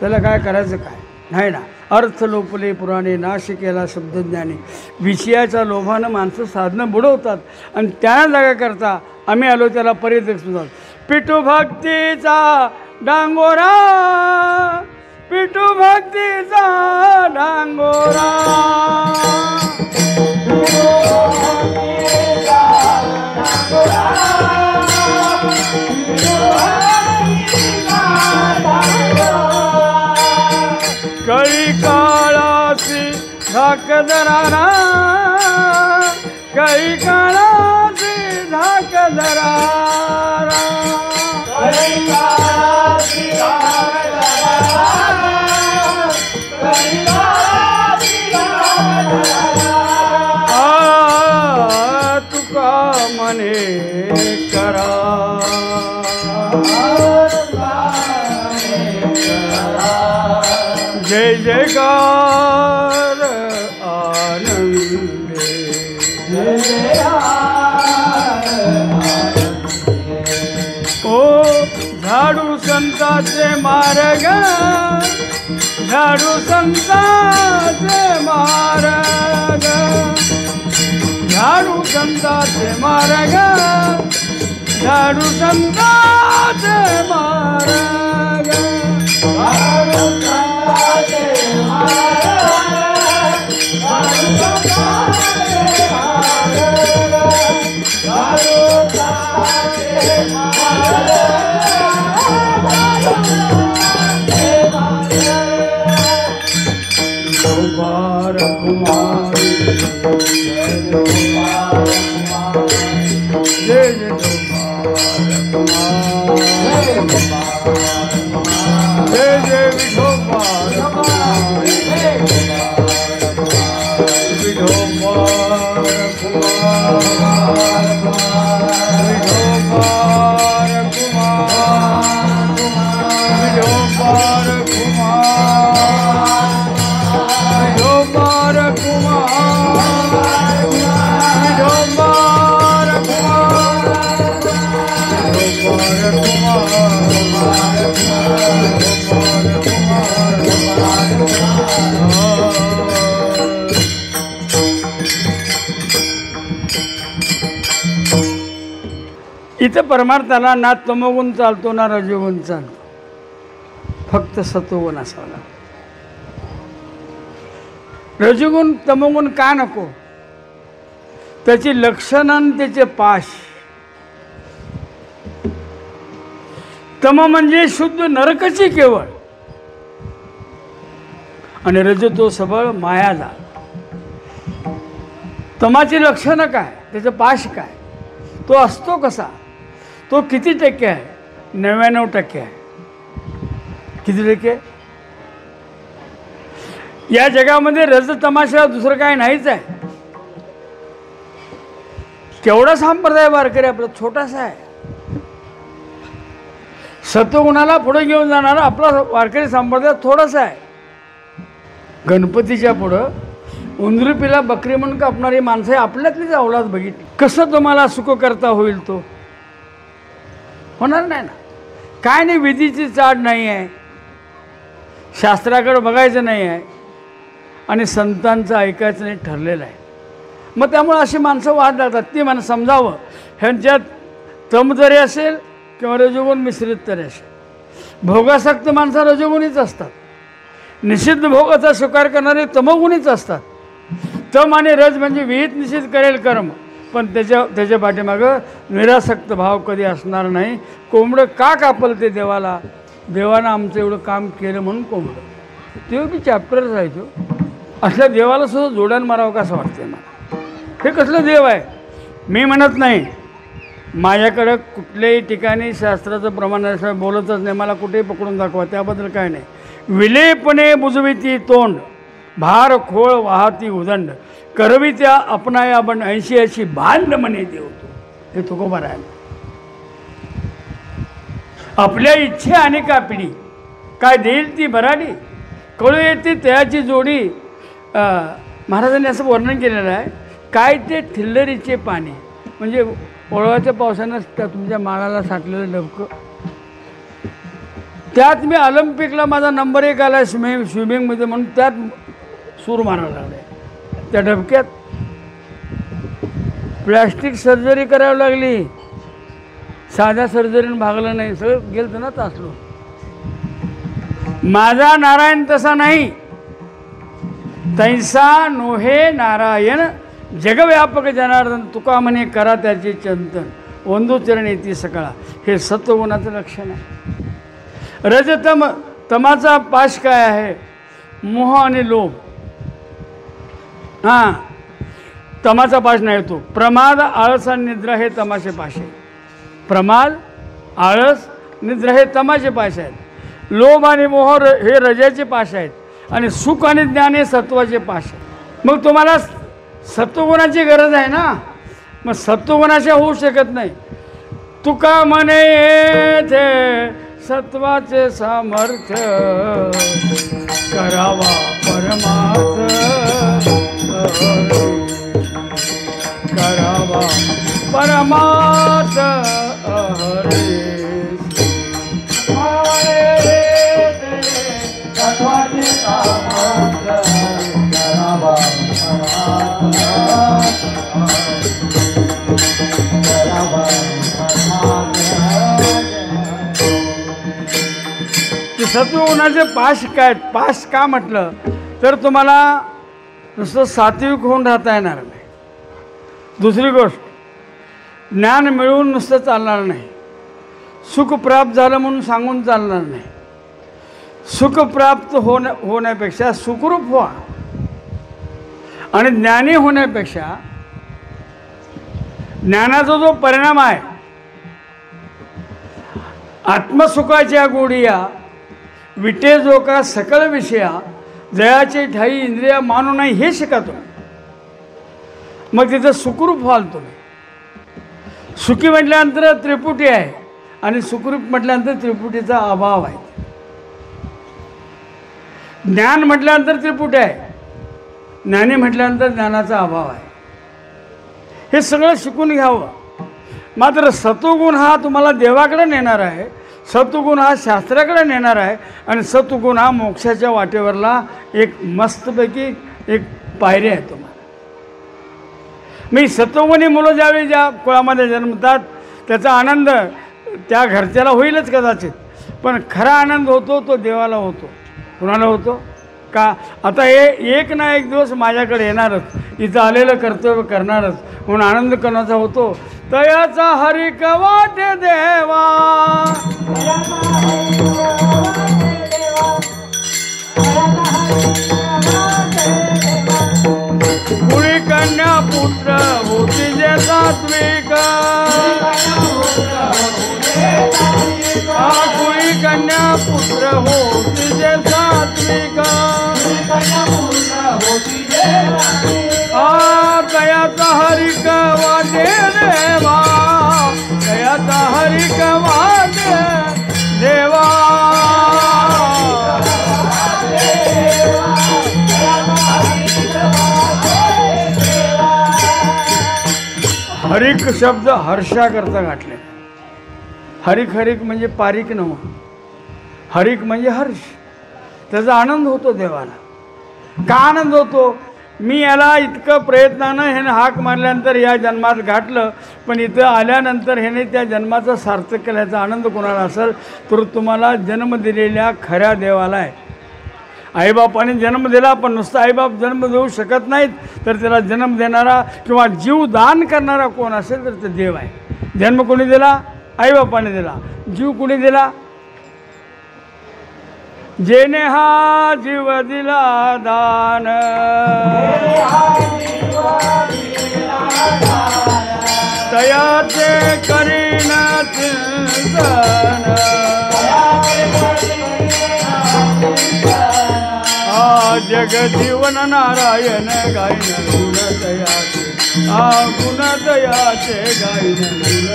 त्याला काय करायचं काय नाही ना. अर्थ लोपले पुराणे, नाश केला शब्दज्ञानी. विषयाच्या लोभानं माणसं साधनं बुडवतात आणि त्या जागा करता आम्ही आलो त्याला परिदक्षिणात. पिठू भक्तीचा डांगोरा, पिठू भक्तीचा डांगोरा, धाक दरारा काही काळाची धाक दरारा तुका मने करा जय जयकार आनंदे ओ झाडू संताचे मार्ग झाडू संताचे मार्ग झाडू संताचे मार्ग झाडू संताचे मार्ग झाडू संताचे मार्ग झाडू संताचे मार्ग झाडू संताचे मार्ग गोपाल कुमारी जय जय गोपाल कुमार जय जय विठोबाल विठोबाल कुमार विठोबाल कुमार विठोबाल कुमार विठोबाल कुमार विठोबाल इथं परमार्थाला ना तमोगुण चालतो ना रजोगुण चालतो, फक्त सत्वगुण असावा. रजोगुण तमोगुण का नको? त्याची लक्षणं आणि त्याचे पाश. तम म्हणजे शुद्ध नरकची केवळ, आणि रज तो सबळ मायाला. तमाची लक्षणं काय, त्याचं पाश काय, तो असतो कसा, तो किती टक्के आहे? 99% आहे. किती टक्के? या जगामध्ये रज तमाशा दुसरं काय नाहीच आहे. केवढा संप्रदाय वारकरी आपला छोटासा आहे. सत्वगुणाला पुढे घेऊन जाणारा आपला वारकरी संप्रदाय थोडासा आहे. गणपतीच्या पुढं उंदरुपीला बकरी म्हणून कापणारी माणसं आपल्यातलीच अवलाद बघितली. कसं तुम्हाला सुख करता होईल? तो होणार नाही ना. काय नाही, विधीची चाड नाही आहे, शास्त्राकडे बघायचं नाही आहे, आणि संतांचं ऐकायचं नाही ठरलेलं आहे. मग त्यामुळे अशी माणसं वाद लागतात. ती मला समजावं, ह्यांच्यात तम जरी असेल किंवा रजोगुण मिश्रित तरी असेल. भोगासक्त माणसं रजोगुणीच असतात, निषिद्ध भोगाचा स्वीकार करणारे तमोगुणीच असतात. तम आणि रज म्हणजे विहित निषिद्ध करेल कर्म, पण त्याच्या पाठीमागं निरासक्त भाव कधी असणार नाही. कोंबडं का कापल ते देवाला? देवानं आमचं एवढं काम केलं म्हणून कोंबडं. ते बी चॅप्टरच आहे तो. असल्या देवाला सुद्धा जोड्यान मारावं का असं वाटतं मला. हे कसलं देव आहे? मी म्हणत नाही, माझ्याकडं कुठल्याही ठिकाणी शास्त्राचं प्रमाण असं बोलतच नाही. मला कुठेही पकडून दाखवा, त्याबद्दल काय नाही. विलेपणे बुजविती तोंड, भार खोळ वाहती उदंड, करवी त्या आपणाया बन 80 भांड म्हणे देवतो. हे तुकोबा आहे. आपल्या इच्छे आणि कापिडी काय देईल ती भराडी, कळू येते त्याची जोडी. महाराजांनी असं वर्णन केलेलं आहे. काय ते ठिल्लरीचे पाणी, म्हणजे ओळवाच्या पावसानं त्या तुमच्या माळाला साठलेलं डबकं. त्यात मी ऑलिम्पिकला माझा नंबर 1 आला स्विमिंगमध्ये, म्हणून त्यात सूर मारायला लागले. त्या डबक्यात प्लॅस्टिक सर्जरी करावी लागली, साध्या सर्जरीनं भागलं नाही. सगळं गेलं ना तासलो. माझा नारायण तसा नाही, तैसा नोहे नारायण, जगव्यापक जनार्दन, तुका म्हणे करा त्याचे चिंतन, वंदुचरण येते सकाळा. हे सत्वगुणाचं लक्षण आहे. रजतम, तमाचा पाश काय आहे? मोह आणि लोभ. हां, तमाचा पाश नाही तो. प्रमाद, आळस आणि निद्रा हे तमाचे पाश आहे. प्रमाद, आळस, निद्रा हे तमाचे पाश आहेत. लोभ आणि मोह हे रजाचे पाश आहेत. आणि सुख आणि ज्ञान हे सत्वाचे पाश आहेत. मग तुम्हाला सत्वगुणाची गरज आहे ना. मग सत्वगुणाच्या होऊ शकत नाही. तुका म्हणे येथे सत्वाचे सामर्थ्य करावा परमार्थ करावा परमार्थ हरे. सत्वाचे सामर्थ्य करावा सत्वगुणाचे पाश काय. पाश का म्हटलं तर तुम्हाला नुसतं सात्विक होऊन राहता येणार नाही. दुसरी गोष्ट, ज्ञान मिळवून नुसतं चालणार नाही. सुख प्राप्त झालं म्हणून सांगून चालणार नाही. सुख प्राप्त होण्यापेक्षा सुखरूप व्हा. आणि ज्ञानी होण्यापेक्षा ज्ञानाचा जो परिणाम आहे, आत्मसुखाच्या गोडिया विटे जो का सकळ विषया जयाचे ठाई इंद्रिया मानू नाही, हे शिका तुम्ही. मग तिथं सुखरूप व्हाल तुम्ही. सुखी म्हटल्यानंतर त्रिपुटी आहे आणि सुखरूप म्हटल्यानंतर त्रिपुटीचा अभाव आहे. ज्ञान म्हटल्यानंतर त्रिपुटी आहे, ज्ञानी म्हटल्यानंतर ज्ञानाचा अभाव आहे. हे सगळं शिकून घ्यावं. मात्र सत्वगुण हा तुम्हाला देवाकडे नेणार आहे. सत्वगुण हा शास्त्राकडे नेणार आहे. आणि सत्वगुण हा मोक्षाच्या वाटेवरला एक मस्तपैकी एक पायरी आहे तुम्हाला. मी सत्वगुणी मुलं ज्यावेळी ज्या कुळामध्ये जन्मतात त्याचा आनंद त्या घरच्याला होईलच कदाचित, पण खरा आनंद होतो तो देवाला होतो. कुणाला होतो का. आता हे एक ना एक दिवस माझ्याकडे येणारच, इथं आलेलं कर्तव्य करणारच म्हणून आनंद कोणाचा होतो. तयाचा हरी कवाटे देवा, कुळी कन्या पुत्र होती जे सात्विक. कुळी कन्या पुत्र होती जे सात्विक. दयाचा हरी कवाटे देवा, दयाचा हरी कवाटे देवा. हरिक शब्द हर्षाकरता घातले. हरिक हरिक म्हणजे पारिक नव्ह. हरिक म्हणजे हर्ष. त्याचा आनंद होतो देवाला. का आनंद होतो. मी याला इतकं प्रयत्नानं ह्याने हाक मारल्यानंतर या जन्मात गाठलं, पण इथं आल्यानंतर ह्याने त्या जन्माचं सार्थक केल्याचा आनंद कोणाला असेल तर तुम्हाला जन्म दिलेल्या खऱ्या देवाला आहे. आईबापाने जन्म दिला, पण नुसतं आईबाप जन्म देऊ शकत नाहीत, तर त्याला जन्म देणारा किंवा जीवदान करणारा कोण असेल तर ते देव आहे. जन्म कोणी दिला. आईबापाने दिला. जीव कोणी दिला. जेने हा जीव दिला दान, तयाचे करीन चिंतन. जग जीवन नारायण गायन गुण तयाचे. गुण तयाचे गायन गुण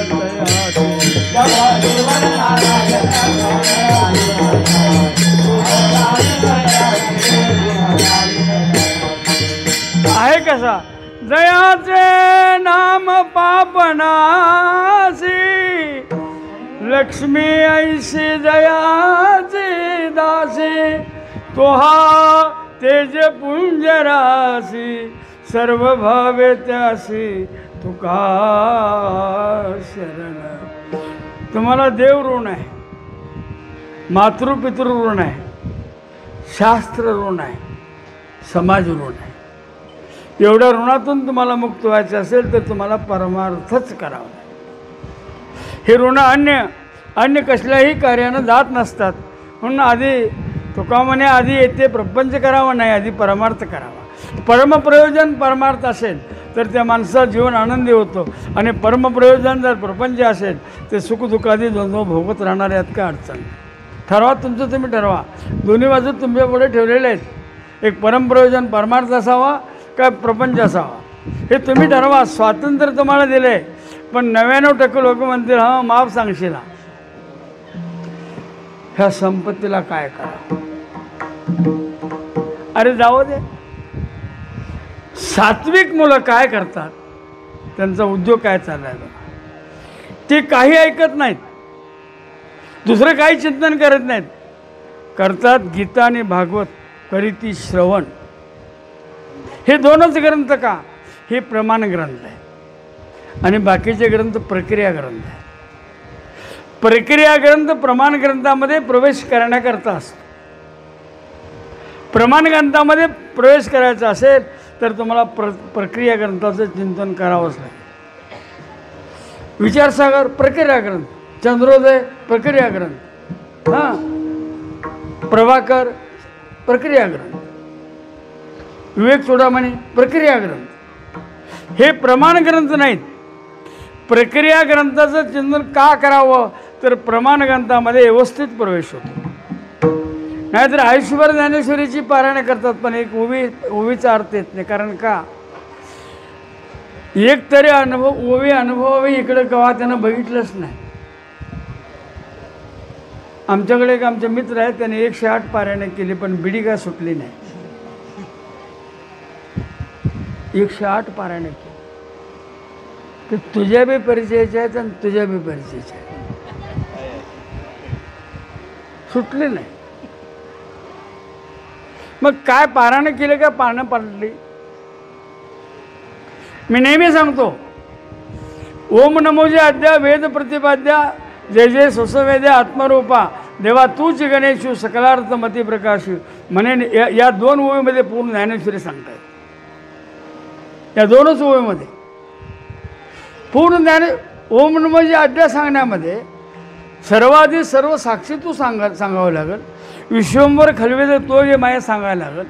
आहे कसा. दयाचे नाम पापनासी, लक्ष्मी ऐशी दयाची दासी. तो हा तेज पुंजरासी, सर्व भावे त्यासी तुका शरण. तुम्हाला देव ऋण आहे, मातृपितृ ऋण आहे, शास्त्र ऋण आहे, समाज ऋण आहे. एवढ्या ऋणातून तुम्हाला मुक्त व्हायचं असेल तर तुम्हाला परमार्थच करावा. हे ऋण अन्य कसल्याही कार्यानं जात नसतात. म्हणून आधी तुका म्हणे आधी येते प्रपंच करावा, नाही आधी परमार्थ करावा. परमप्रयोजन परमार्थ असेल तर त्या माणसाचं जीवन आनंदी होतं आणि परमप्रयोजन जर प्रपंच असेल ते सुखदुःखादी द्वंद्व भोगत राहणार यात काय अडचण. ठरवा, तुमचं तुम्ही ठरवा. दोन्ही बाजू तुमच्यापुढे ठेवलेले आहेत. एक परमप्रयोजन परमार्थ असावा का प्रपंच असावा हे तुम्ही ठरवा. स्वातंत्र्य तुम्हाला दिलं आहे, पण 99% लोक म्हणतील हां माफ सांगशील. ह्या संपत्तीला काय करा. अरे जाऊ दे. सात्विक मुलं काय करतात, त्यांचा उद्योग काय चाललाय ते काही ऐकत नाहीत, दुसरं काही चिंतन करत नाहीत. करतात गीता आणि भागवत, करीती श्रवण. हे दोनच ग्रंथ का, हे प्रमाण ग्रंथ आहे आणि बाकीचे ग्रंथ प्रक्रिया ग्रंथ आहे. प्रक्रिया ग्रंथ प्रमाण ग्रंथामध्ये प्रवेश करण्याकरता असतो. प्रमाण ग्रंथामध्ये प्रवेश करायचा असेल तर तुम्हाला प्रक्रिया ग्रंथाचं चिंतन करावंच लागेल. विचारसागर प्रक्रिया ग्रंथ, चंद्रोदय प्रक्रिया ग्रंथ, प्रभाकर प्रक्रिया ग्रंथ, विवेक चूडामणी प्रक्रिया ग्रंथ. हे प्रमाण ग्रंथ नाहीत. प्रक्रिया ग्रंथाचं चिंतन का करावं तर प्रमाण ग्रंथामध्ये व्यवस्थित प्रवेश होतो. नाहीतर आयुष्यभर ज्ञानेश्वरीची पारायण करतात पण एक ओवीचा अर्थ येत नाही. कारण का, एक तरी ओवी अनुभवावी इकडे कवा त्यानं बघितलंच नाही. आमच्याकडे एक आमचे मित्र आहेत, त्याने 108 पारायण केली पण बिडी काय सुटली नाही. 108 पारायण केली. की तुझ्या बी परिचयाचे आहेत आणि तुझ्या बी परिचयाचे आहेत, सुटली नाही. मग काय पारायण केलं का पानं पडली. मी नेहमी सांगतो ओम नमोजे अद्या वेद प्रतिपाद्या जय जय स्वसवेद्या आत्मरूपा देवा तूच गणेशू सकलार्थ मती प्रकाश म्हणे. या दोन ओवीमध्ये पूर्ण ज्ञानेश्वरी सांगतायत. या दोनच ओवीमध्ये पूर्ण ओम नमोजे अद्या सांगण्यामध्ये सर्वाधिक सर्व साक्षी तू सांगावं लागेल. विश्वंभर खलवेद तो जे माया सांगायला लागेल.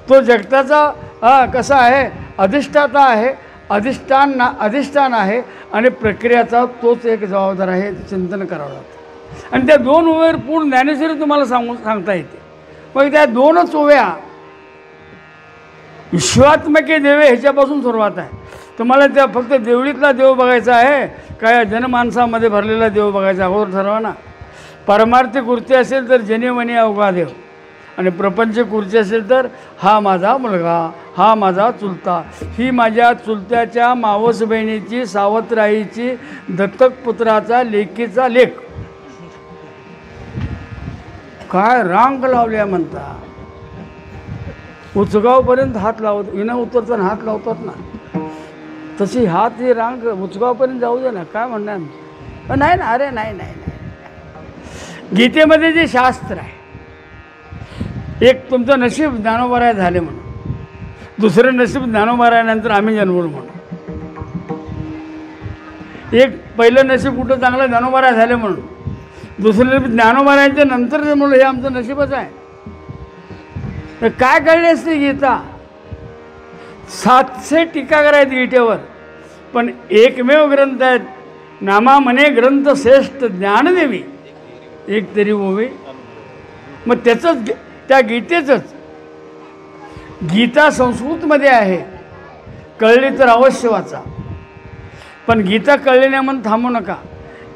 तो जगताचा कसा आहे, अधिष्ठाता आहे, अधिष्ठान आहे आणि प्रक्रियाचा तोच एक जबाबदार आहे. चिंतन करावं लागतं आणि त्या दोन ओव्यावर पूर्ण ज्ञानेश्वरी तुम्हाला सांगता येते. मग त्या दोनच ओव्या विश्वात्मके देवे ह्याच्यापासून सुरुवात आहे. तुम्हाला त्या फक्त देवळीतला देव बघायचा आहे काय जनमानसामध्ये भरलेला देव बघायचा, अगोदर ठरवा ना. परमार्थी कुर्ती असेल तर जनीमनी अवघा देव आणि प्रपंच कुर्ती असेल तर हा माझा मुलगा, हा माझा चुलता, ही माझ्या चुलत्याच्या मावस बहिणीची सावत्राईची दत्तक पुत्राचा लेकीचा लेख. काय रांग लावल्या म्हणता. उचगावपर्यंत हात लावत विना उतरताना हात लावतात ना, तशी हात ही रांग उचगावपर्यंत जाऊ दे ना. काय म्हणणार नाही ना. अरे नाही नाही नाही. गीतेमध्ये जे शास्त्र आहे, एक तुमचं नशीब ज्ञानोबराय झाले म्हणून, दुसरं नशीब ज्ञानोबरायानंतर आम्ही जन्मलो म्हणून. एक पहिलं नशीब कुठं चांगलं ज्ञानोबराय झाले म्हणून, दुसरं नशीब ज्ञानोबरायांच्या नंतर जन्मलो हे आमचं नशीबच आहे. तर काय कळले असते गीता. 700 टीकाकार आहेत गीतेवर, पण एकमेव ग्रंथ आहेत नामा म्हणे ग्रंथ श्रेष्ठ ज्ञानदेवी एक तरी ओवी. मग त्याचंच त्या गीतेचंच, गीता संस्कृतमध्ये आहे, कळली तर अवश्य वाचा. पण गीता कळली नाही म्हणून थांबू नका.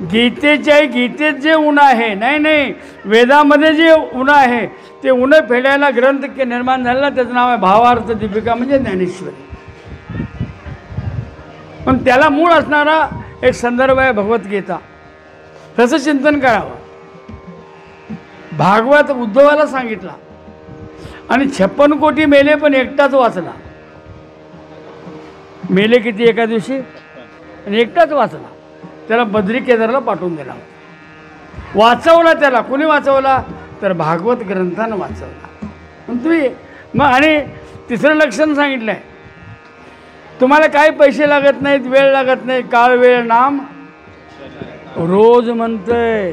गीतेत जे उणं आहे, नाही वेदामध्ये जे उणं आहे ते उणं फेडायला ग्रंथ निर्माण झालेला, त्याचं नाव आहे भावार्थ दीपिका म्हणजे ज्ञानेश्वरी. पण त्याला मूळ असणारा एक संदर्भ आहे भगवद्गीता. तसं चिंतन करावं. भागवत उद्धवाला सांगितला आणि 56 कोटी मेले पण एकटाच वाचला. मेले किती एका दिवशी आणि एकटाच वाचला. त्याला बद्री केदारला पाठवून दिला. वाचवला त्याला. कोणी वाचवला तर भागवत ग्रंथानं वाचवला. तुम्ही मग आणि तिसरं लक्षण सांगितलं आहे, तुम्हाला काही पैसे लागत नाहीत, वेळ लागत नाही. काळ वेळ नाम रोज म्हणतंय.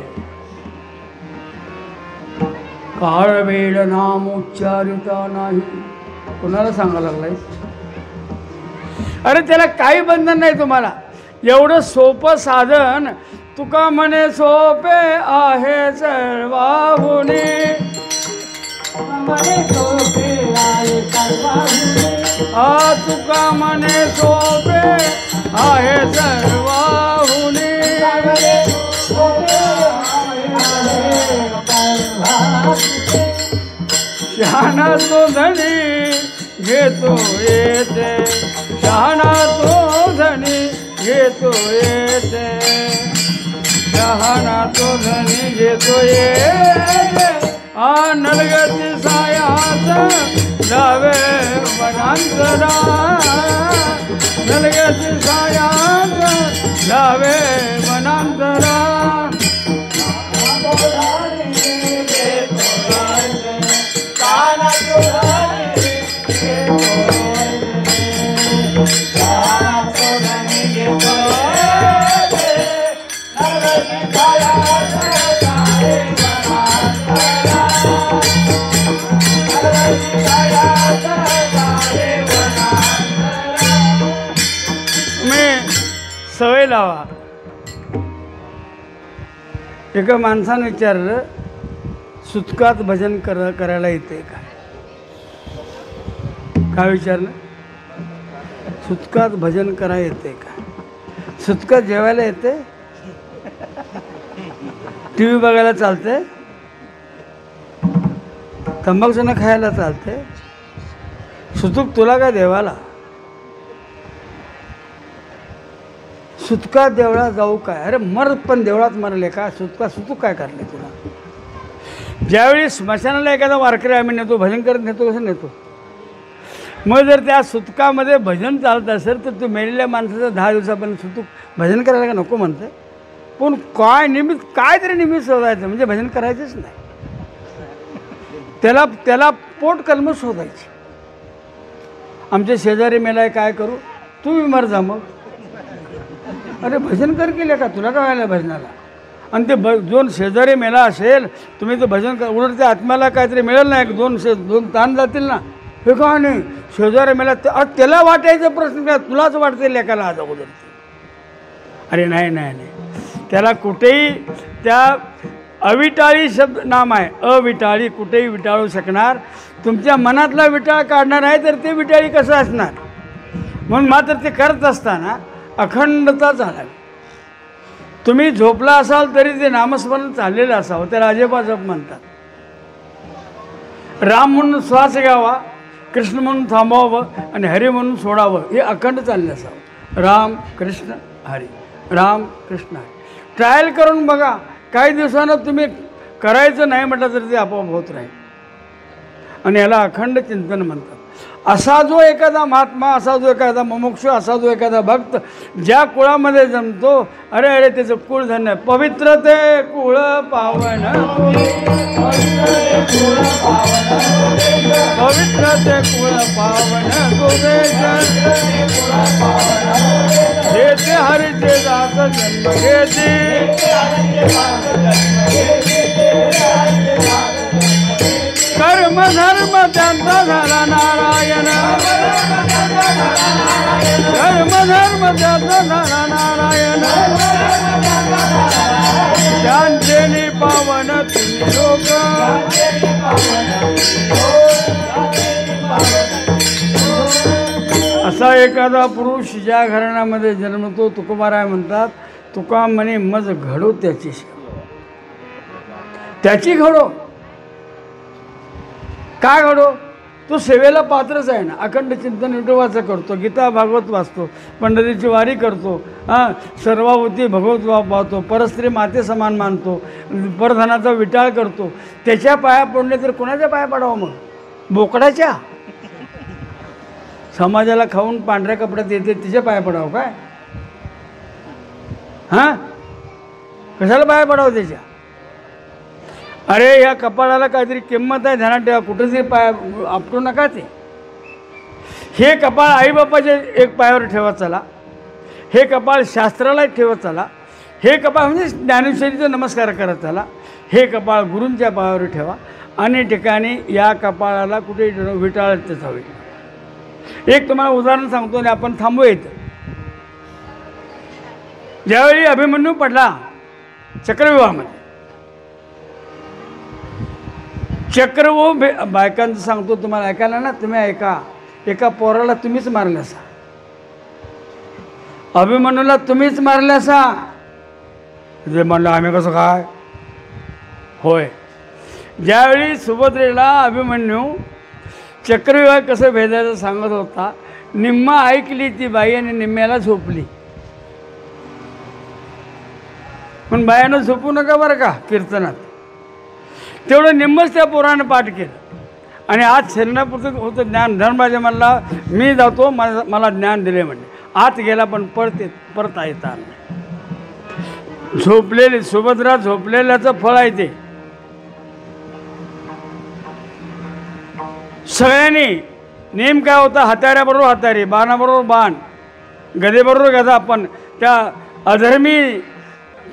काळ वेळ नाम उच्चारिता नाही कोणाला सांगायला लागलाय? अरे त्याला काही बंधन नाही तुम्हाला. एवढं सोपं साधन तुका म्हणे सोपे आहे सर्वाहुनी. तुका म्हणे सोपे आहे सर्वाहुनी. शहाणा तो धनी घेतो येते. शहाणा तो धनी घेतो येते. शहाणा तो धनी घेतो येते. नलगती सायाच जावे वनांतरा. नलगती सायाच जावे वनांतरा. सवय लावा. एका माणसानं विचारलं, सुतकात भजन करायला येते का? काय विचारलं? सुतकात भजन करायला येते का? सुतकात जेवायला येते? टी व्ही बघायला चालते? तंबाखूनं खायला चालते? सुतूक तुला का देवाला? सुतका देवळात जाऊ काय? अरे मर पण देवळात मरले का? सुतूक काय करले तुला? ज्यावेळी स्मशानाला एखादा वारकरी आम्ही नेतो, भजन करत नेतो, कसं नेतो? मग जर त्या सुतकामध्ये भजन चालत असेल तर तू मेलेल्या माणसाचं 10 दिवसापर्यंत सुतूक भजन करायला का नको म्हणते? पण काय तरी निमित्त शोधायचं, म्हणजे भजन करायचंच नाही. त्याला पोट कलम शोधायची. आमच्या शेजारी मेलाय, काय करू? तू मर जा मग. अरे भजन कर केले का? तुला काय व्हायला भजनाला? आणि ते दोन शेजारी मेला असेल, तुम्ही ते भजन कर, उलट त्या आत्म्याला काहीतरी मिळेल ना, दोन ताण जातील ना. हे का नाही शेजारी मेला, त्याला वाटायचा प्रश्न काय? तुलाच वाटते लेखाला आज अगोदर. अरे नाही नाही नाही, त्याला कुठेही त्या अविटाळी शब्द नाम आहे. अविटाळी कुठेही विटाळू शकणार. तुमच्या मनातला विटाळ काढणार आहे तर ते विटाळी कसं असणार? म्हणून मात्र ते करत असताना अखंडता चालावी. तुम्ही झोपला असाल तरी ते नामस्मरण चाललेलं असावं, त्याला अजबा जप म्हणतात. राम म्हणून श्वास घ्यावा, कृष्ण म्हणून थांबवावं आणि हरी म्हणून सोडावं, हे अखंड चाललं असावं. राम कृष्ण हरी, राम कृष्ण हरी. ट्रायल करून बघा. काही दिवसानं तुम्ही करायचं नाही म्हटलं तरी ते आपोआप होत राहील. आणि याला अखंड चिंतन म्हणतात. असा जो एखादा महात्मा, असा जो एखादा मुमुक्षु, असा जो एखादा भक्त ज्या कुळामध्ये जमतो, अरे अरे त्याचं कुळ धन्य. पवित्र ते कुळ पावन, पवित्र ते कुळ पावन घेते हरीचे दास जन्म घेते. कर्म धर्म त्यांचा झाला नारायण. कर्म धर्म त्यांचा झाला नारायण. त्यांचे पावन तुम्ही लोक. असा एखादा पुरुष ज्या घराण्यामध्ये जन्मतो, तुकोबाराय म्हणतात, तुका म्हणे मज घडो त्याची सेवा. त्याची घडो. काय घडो? तो सेवेला पात्रच आहे ना. अखंड चिंतन विठोबाचं करतो, गीता भागवत वाचतो, पंढरीची वारी करतो, सर्वावती भगवत पाहतो, परस्त्री माते समान मानतो, परधनाचा विटाळ करतो. त्याच्या पाया पडले तर कोणाच्या पाया पडावं मग? बोकडाच्या? समाजाला खाऊन पांढऱ्या कपड्यात येते तिच्या पाया पडावं काय? हां, कशाला पाया पडावं त्याच्या? अरे या कपाळाला काहीतरी किंमत आहे, ध्यानात ठेवा. कुठेतरी पाय आपटू नका ते. हे कपाळ आईबापाच्या एक पायावर ठेवत चला. हे कपाळ शास्त्राला ठेवत चला. हे कपाळ म्हणजे ज्ञानेश्वरीचा नमस्कार करत चला. हे कपाळ गुरूंच्या पायावर ठेवा. अनेक ठिकाणी या कपाळाला कुठे विटाळत हवे. एक तुम्हाला उदाहरण सांगतो आणि आपण थांबू येतं. ज्यावेळी अभिमन्यू पडला चक्रव्यूहामध्ये, चक्रव्यूह बायकांचं सांगतो तुम्हाला, ऐकायला ना, तुम्ही ऐका. एका पोराला तुम्हीच मारलं असा, अभिमन्यूला तुम्हीच मारलं असा. जे म्हणलं आम्ही कसं काय? होय, ज्यावेळी सुभद्रेला अभिमन्यू चक्रव्यूह कसं भेदायचं सांगत होता, निम्मा ऐकली ती बाई आणि निम्म्याला झोपली. पण बायानं झोपू नका बरं का कीर्तनात. तेवढं निम्मच त्या पोरानं पाठ केलं. आणि आज शरीरापुरतं होतं ज्ञान. धर्मराजा म्हणला मी जातो, मला ज्ञान दिले म्हणजे. आत गेला पण परत येता नाही. झोपलेली सुभद्रा, झोपलेल्याचं फळ आहे ते. सगळ्यांनी नेम काय होता, हत्याऱ्याबरोबर हत्यारे, बाणाबरोबर बाण, गदेबरोबर गदा. पण त्या अधर्मी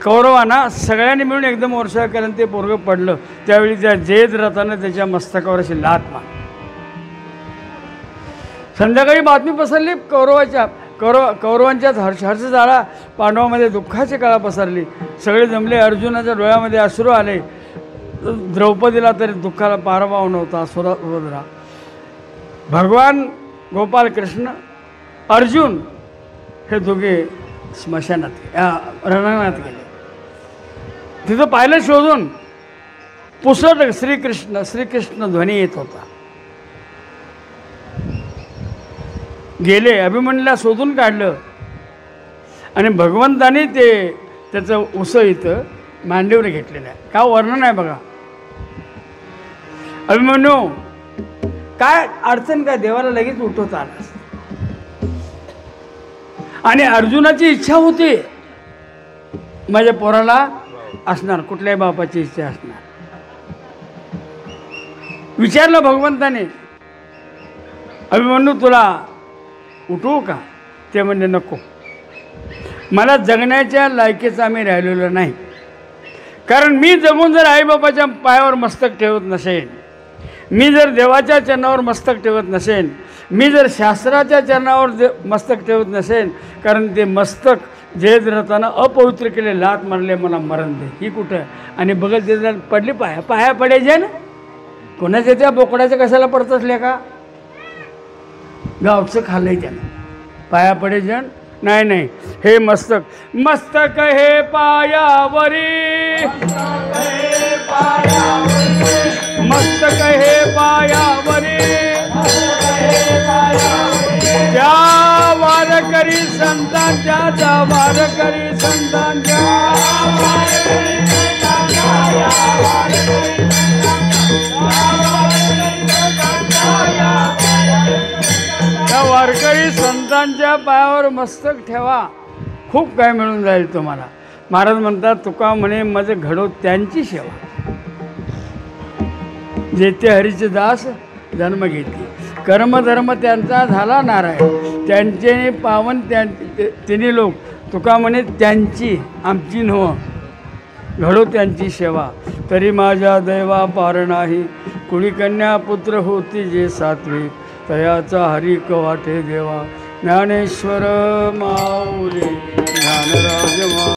कौरवांना सगळ्यांनी मिळून एकदम वर्षा केल्यानं ते पोरगं पडलं. त्यावेळी त्या जयद रथानं त्याच्या मस्तकावर अशी लात मार. संध्याकाळी बातमी पसरली कौरवांच्याच हर्ष झाला. पांडवामध्ये दुःखाची काळा पसरली. सगळे जमले. अर्जुनाच्या डोळ्यामध्ये अश्रू आले. द्रौपदीला तरी दुःखाला पारवाव नव्हता. सुभद्रा, भगवान गोपाल कृष्ण, अर्जुन हे दोघे स्मशानात रणांगणात गेले. तिथं पाहिलं शोधून, पुसत श्रीकृष्ण ध्वनी येत होता. गेले, अभिमन्यूला शोधून काढलं आणि भगवंताने त्याचं उसं इथं मांडीवर घेतलेलं आहे. का वर्णन आहे बघा. अभिमन्यू काय अडचण काय, देवाला लगेच उठवता आला. आणि अर्जुनाची इच्छा होती माझ्या पोराला असणार, कुठल्याही बापाची इच्छा असणार. विचारलं भगवंताने, अभिमन्यू तुला उठवू का? ते म्हणजे नको, मला जगण्याच्या लायकीचा मी राहिलेलो नाही. कारण मी जगून जर आईबापाच्या पायावर मस्तक ठेवत नसेन, मी जर देवाच्या चरणावर मस्तक ठेवत नसेन, मी जर शास्त्राच्या चरणावर मस्तक ठेवत नसेन, कारण ते मस्तक जयद्रथानं अपवित्र केले, लात मारले, मला मरण दे. ही कुठं? आणि बघत ते पडली पाया पडायचे ना. कोणाच्या त्या बोकडाच्या कशाला पडत असल्या का? गावचं खाल्लंय त्यानं. पाया पडायचे नाही. हे मस्तक हे पायावरी, मस्तक हे पायावरी, त्या वारकरी संतांच्या, त्या वारकरी संतांच्या, त्या वारकरी संतांच्या पायावर मस्तक ठेवा, खूप काय मिळून जाईल तुम्हाला. महाराज म्हणतात, तुका म्हणे माझं घडो त्यांची सेवा, जेथे हरीचे दास जन्म घेतली. कर्मधर्म त्यांचा झाला नारायण, त्यांचे पावन तिन्ही लोक. तुका म्हणे त्यांची, आमची नव्ह, घडो त्यांची सेवा. तरी माझ्या दैवा पार नाही, कुणी कन्या पुत्र होती जे सात्विक, तयाचा हरिक वाटे देवा. ज्ञानेश्वर माऊली ज्ञानराज